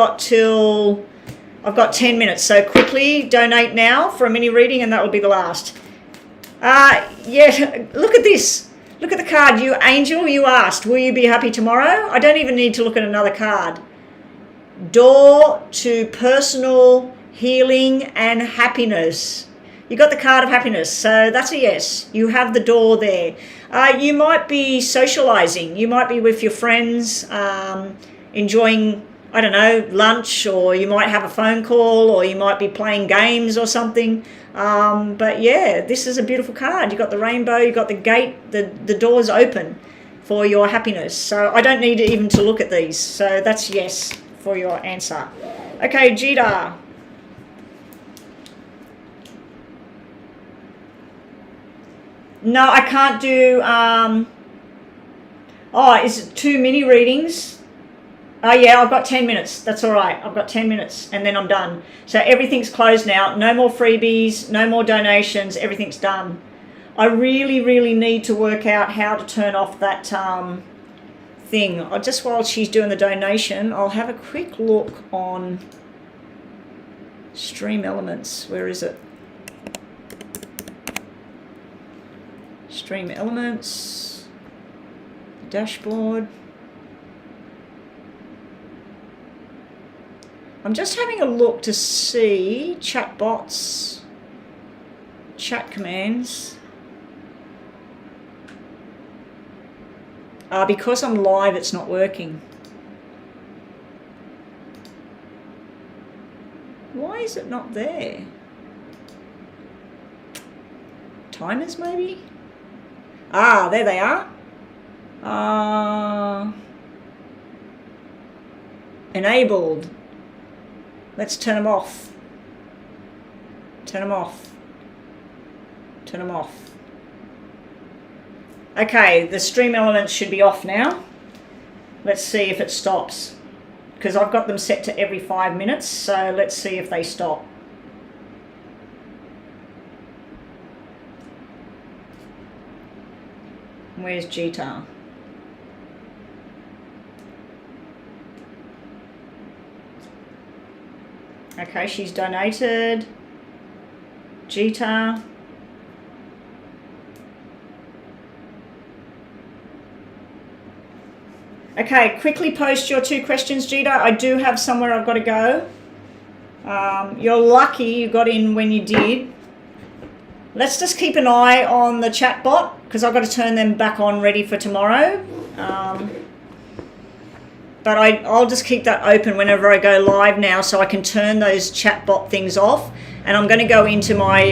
got 10 minutes, so quickly donate now for a mini reading, and that will be the last. Yeah, look at this. Look at the card. You Angel, you asked, will you be happy tomorrow? I don't even need to look at another card. Door to personal healing and happiness. You got the card of happiness, so that's a yes. You have the door there. You might be socializing. You might be with your friends, enjoying, I don't know, lunch, or you might have a phone call, or you might be playing games or something. But yeah, this is a beautiful card. You got the rainbow, you got the gate, the door's open for your happiness. So I don't need even to look at these. So that's yes for your answer. Okay, Jita. No, I can't do, is it 2 mini readings? Oh yeah, I've got 10 minutes. That's all right. I've got 10 minutes and then I'm done. So everything's closed now. No more freebies, no more donations. Everything's done. I really, really need to work out how to turn off that thing. Just while she's doing the donation, I'll have a quick look on Stream Elements. Where is it? Stream Elements, dashboard. I'm just having a look to see chat bots, chat commands. Because I'm live, it's not working. Why is it not there? Timers maybe? There they are. Enabled. Let's turn them off. Turn them off. Turn them off. Okay, the stream elements should be off now. Let's see if it stops. Because I've got them set to every 5 minutes, so let's see if they stop. Where's Jita? Okay, she's donated. Jita. Okay, quickly post your 2 questions, Jita. I do have somewhere I've got to go. You're lucky you got in when you did. Let's just keep an eye on the chat bot, because I've got to turn them back on ready for tomorrow. But I'll just keep that open whenever I go live now, so I can turn those chat bot things off. And I'm going to go into my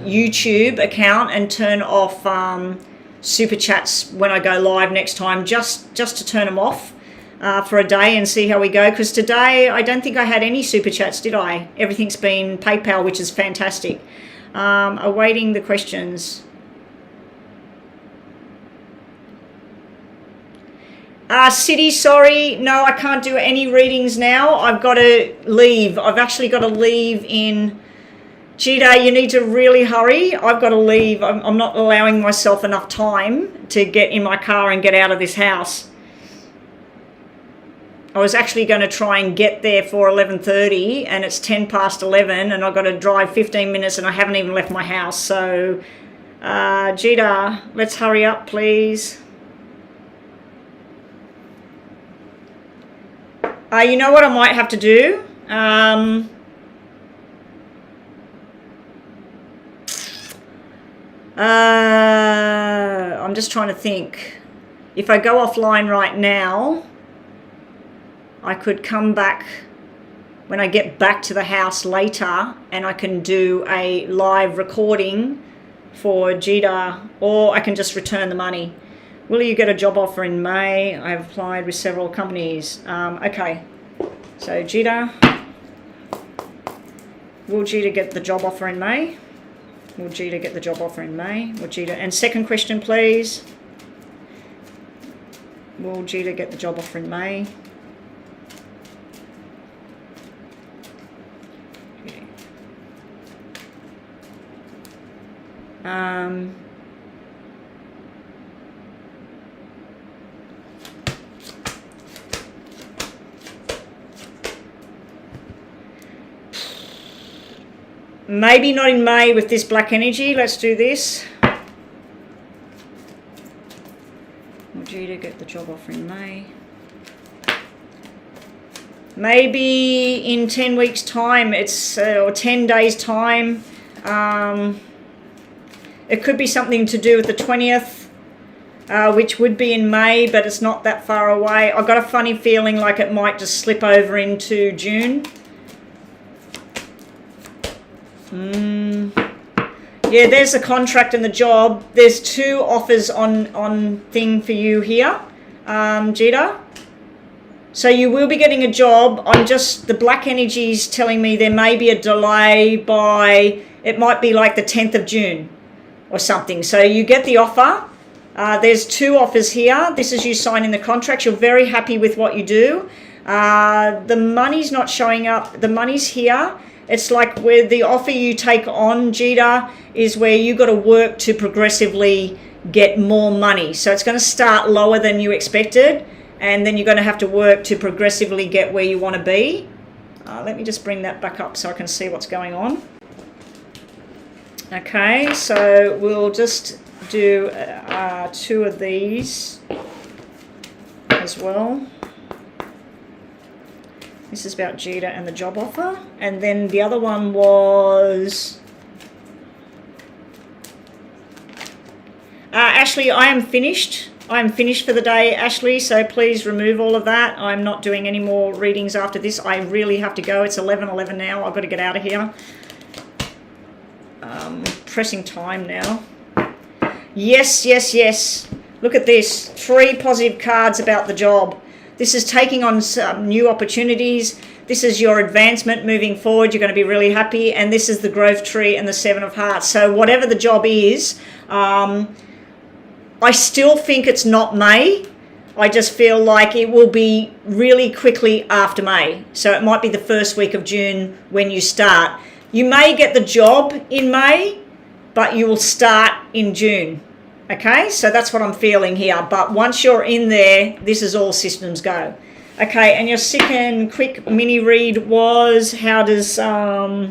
YouTube account and turn off super chats when I go live next time, just to turn them off for a day and see how we go. Because today I don't think I had any super chats, did I? Everything's been PayPal, which is fantastic. Awaiting the questions. City, sorry, no, I can't do any readings now. I've got to leave. I've actually got to leave in... Jita, you need to really hurry. I've got to leave. I'm not allowing myself enough time to get in my car and get out of this house. I was actually going to try and get there for 11:30 and it's 10 past 11 and I've got to drive 15 minutes and I haven't even left my house. So, Jita, let's hurry up, please. You know what I might have to do? I'm just trying to think. If I go offline right now, I could come back when I get back to the house later and I can do a live recording for Jita, or I can just return the money. Will you get a job offer in May? I've applied with several companies. Okay, so Jita, will Jita get the job offer in May? Will Jita get the job offer in May? Will Jita, and second question please. Will Jita get the job offer in May? Maybe not in May with this black energy. Let's do this. Will Jita get the job offer in May? Maybe in 10 weeks time, or 10 days time. It could be something to do with the 20th, which would be in May, but it's not that far away. I've got a funny feeling like it might just slip over into June. Yeah, there's the contract and the job. There's 2 offers on thing for you here, Jita. So you will be getting a job. The black energy is telling me there may be a delay by, it might be like the 10th of June or something. So you get the offer. There's 2 offers here. This is you signing the contract. You're very happy with what you do. The money's not showing up. The money's here. It's like where the offer you take on, Jita, is where you got to work to progressively get more money. So it's going to start lower than you expected, and then you're going to have to work to progressively get where you want to be. Let me just bring that back up so I can see what's going on. Okay, so we'll just do 2 of these as well. This is about Jita and the job offer. And then the other one was... Ashley, I am finished. I am finished for the day, Ashley, so please remove all of that. I'm not doing any more readings after this. I really have to go. It's 11:11 now. I've got to get out of here. Pressing time now. Yes, yes, yes. Look at this. 3 positive cards about the job. This is taking on some new opportunities. This is your advancement moving forward. You're going to be really happy. And this is the growth tree and the 7 of hearts. So whatever the job is, I still think it's not May. I just feel like it will be really quickly after May. So it might be the first week of June when you start. You may get the job in May, but you will start in June. Okay, so that's what I'm feeling here. But once you're in there, this is all systems go. Okay, and your second quick mini read was, how does, where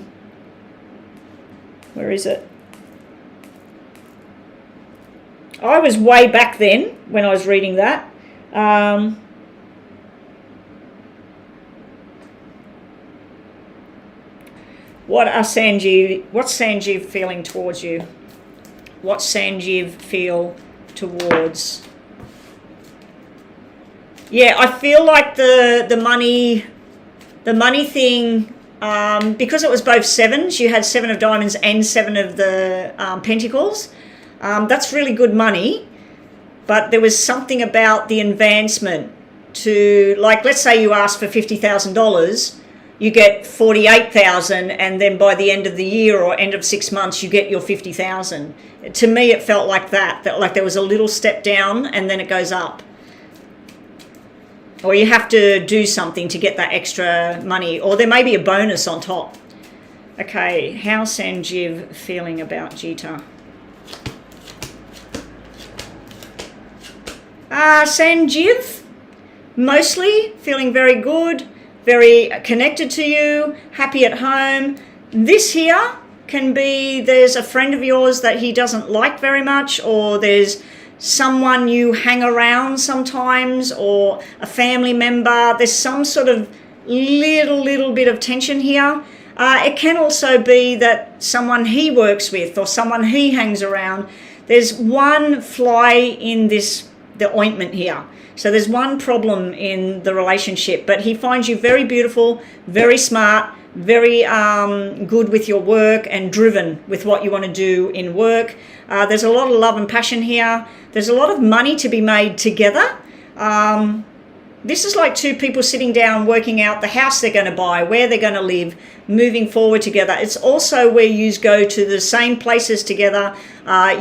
is it? I was way back then when I was reading that. What's Sanjeev feeling towards you? What's Sanjeev feel towards? Yeah, I feel like the money thing, because it was both 7s, you had 7 of diamonds and 7 of the pentacles. That's really good money, but there was something about the advancement to, like, let's say you ask for $50,000, you get 48,000, and then by the end of the year or end of 6 months, you get your 50,000. To me, it felt like that like there was a little step down and then it goes up. Or you have to do something to get that extra money, or there may be a bonus on top. Okay, how's Sanjeev feeling about Jita? Sanjeev, mostly feeling very good, very connected to you, happy at home. This here can be, there's a friend of yours that he doesn't like very much, or there's someone you hang around sometimes, or a family member. There's some sort of little bit of tension here. It can also be that someone he works with or someone he hangs around, there's one fly in the ointment here. So there's one problem in the relationship, but he finds you very beautiful, very smart, very good with your work and driven with what you want to do in work. There's a lot of love and passion here. There's a lot of money to be made together. This is like two people sitting down working out the house they're going to buy, where they're going to live, moving forward together. It's also where you go to the same places together.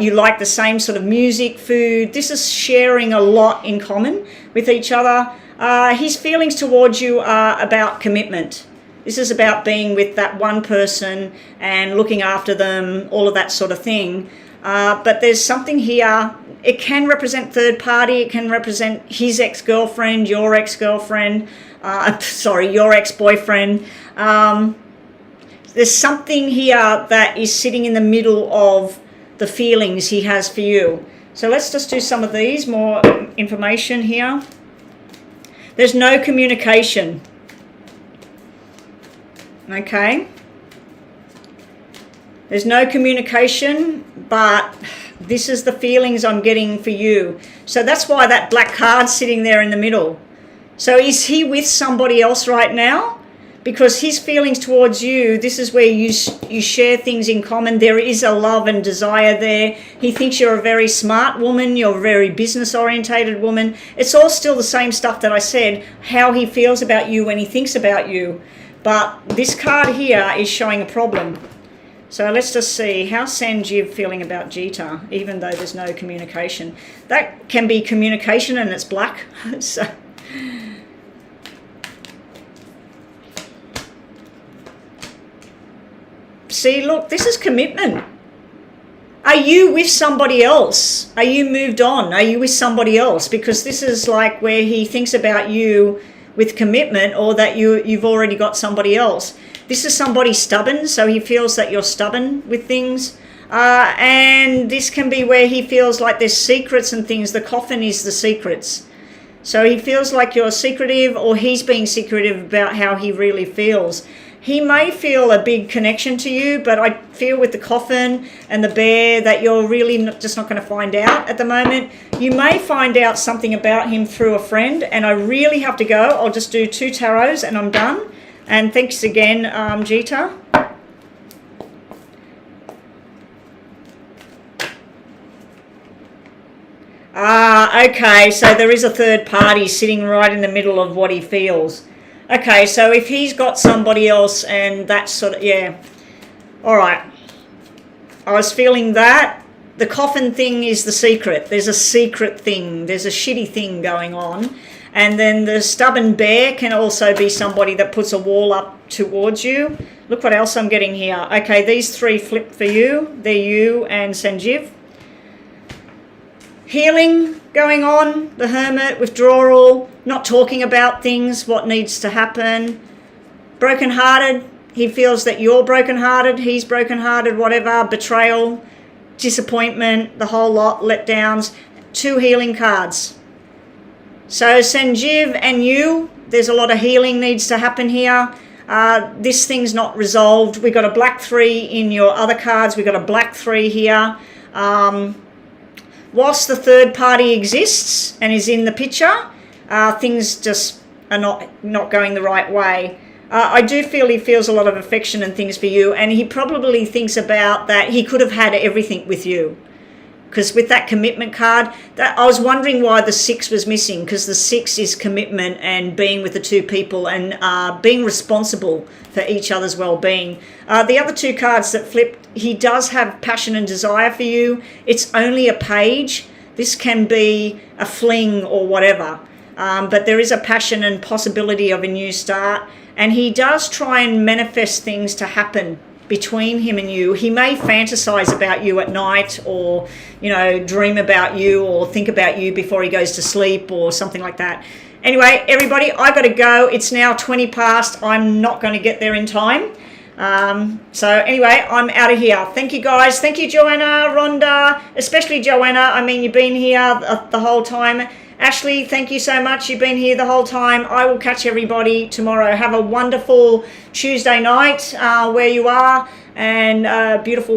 You like the same sort of music, food. This is sharing a lot in common with each other. His feelings towards you are about commitment. This is about being with that one person and looking after them, all of that sort of thing. But there's something here. It can represent third party. It can represent his ex-girlfriend, your ex-girlfriend, your ex-boyfriend. There's something here that is sitting in the middle of the feelings he has for you. So let's just do some of these, more information here. There's no communication. Okay. There's no communication, but this is the feelings I'm getting for you. So that's why that black card's sitting there in the middle. So is he with somebody else right now? Because his feelings towards you, this is where you share things in common. There is a love and desire there. He thinks you're a very smart woman. You're a very business-orientated woman. It's all still the same stuff that I said, how he feels about you when he thinks about you. But this card here is showing a problem. So let's just see, how's Sanjeev feeling about Jita, even though there's no communication? That can be communication and it's black. So, see, look, this is commitment. Are you with somebody else? Are you moved on? Are you with somebody else? Because this is like where he thinks about you with commitment, or that you've already got somebody else. This is somebody stubborn, so he feels that you're stubborn with things. And this can be where he feels like there's secrets and things. The coffin is the secrets. So he feels like you're secretive, or he's being secretive about how he really feels. He may feel a big connection to you, but I feel with the coffin and the bear that you're really just not going to find out at the moment. You may find out something about him through a friend, and I really have to go. I'll just do 2 tarots and I'm done. And thanks again, Jita. Okay, so there is a third party sitting right in the middle of what he feels. Okay, so if he's got somebody else and that sort of, yeah. All right. I was feeling that. The coffin thing is the secret. There's a secret thing. There's a shitty thing going on. And then the stubborn bear can also be somebody that puts a wall up towards you. Look what else I'm getting here. Okay, these 3 flip for you. They're you and Sanjeev. Healing going on, the hermit, withdrawal, not talking about things, what needs to happen. Brokenhearted, he feels that you're brokenhearted, he's brokenhearted, whatever, betrayal, disappointment, the whole lot, letdowns. 2 healing cards. So Sanjeev and you, there's a lot of healing needs to happen here. This thing's not resolved. We've got a black 3 in your other cards. We've got a black 3 here. Whilst the third party exists and is in the picture, things just are not going the right way. I do feel he feels a lot of affection and things for you, and he probably thinks about that he could have had everything with you. Because with that commitment card, that I was wondering why the 6 was missing, because the 6 is commitment and being with the 2 people and being responsible for each other's well-being. The other 2 cards that flipped, he does have passion and desire for you. It's only a page. This can be a fling or whatever. But there is a passion and possibility of a new start. And he does try and manifest things to happen between him and you. He may fantasize about you at night, or, you know, dream about you or think about you before he goes to sleep or something like that. Anyway, everybody, I got to go. It's now 20 past. I'm not going to get there in time. So anyway, I'm out of here. Thank you guys. Thank you, Joanna, Rhonda, especially Joanna. I mean, you've been here the whole time. Ashley, thank you so much. You've been here the whole time. I will catch everybody tomorrow. Have a wonderful Tuesday night where you are, and beautiful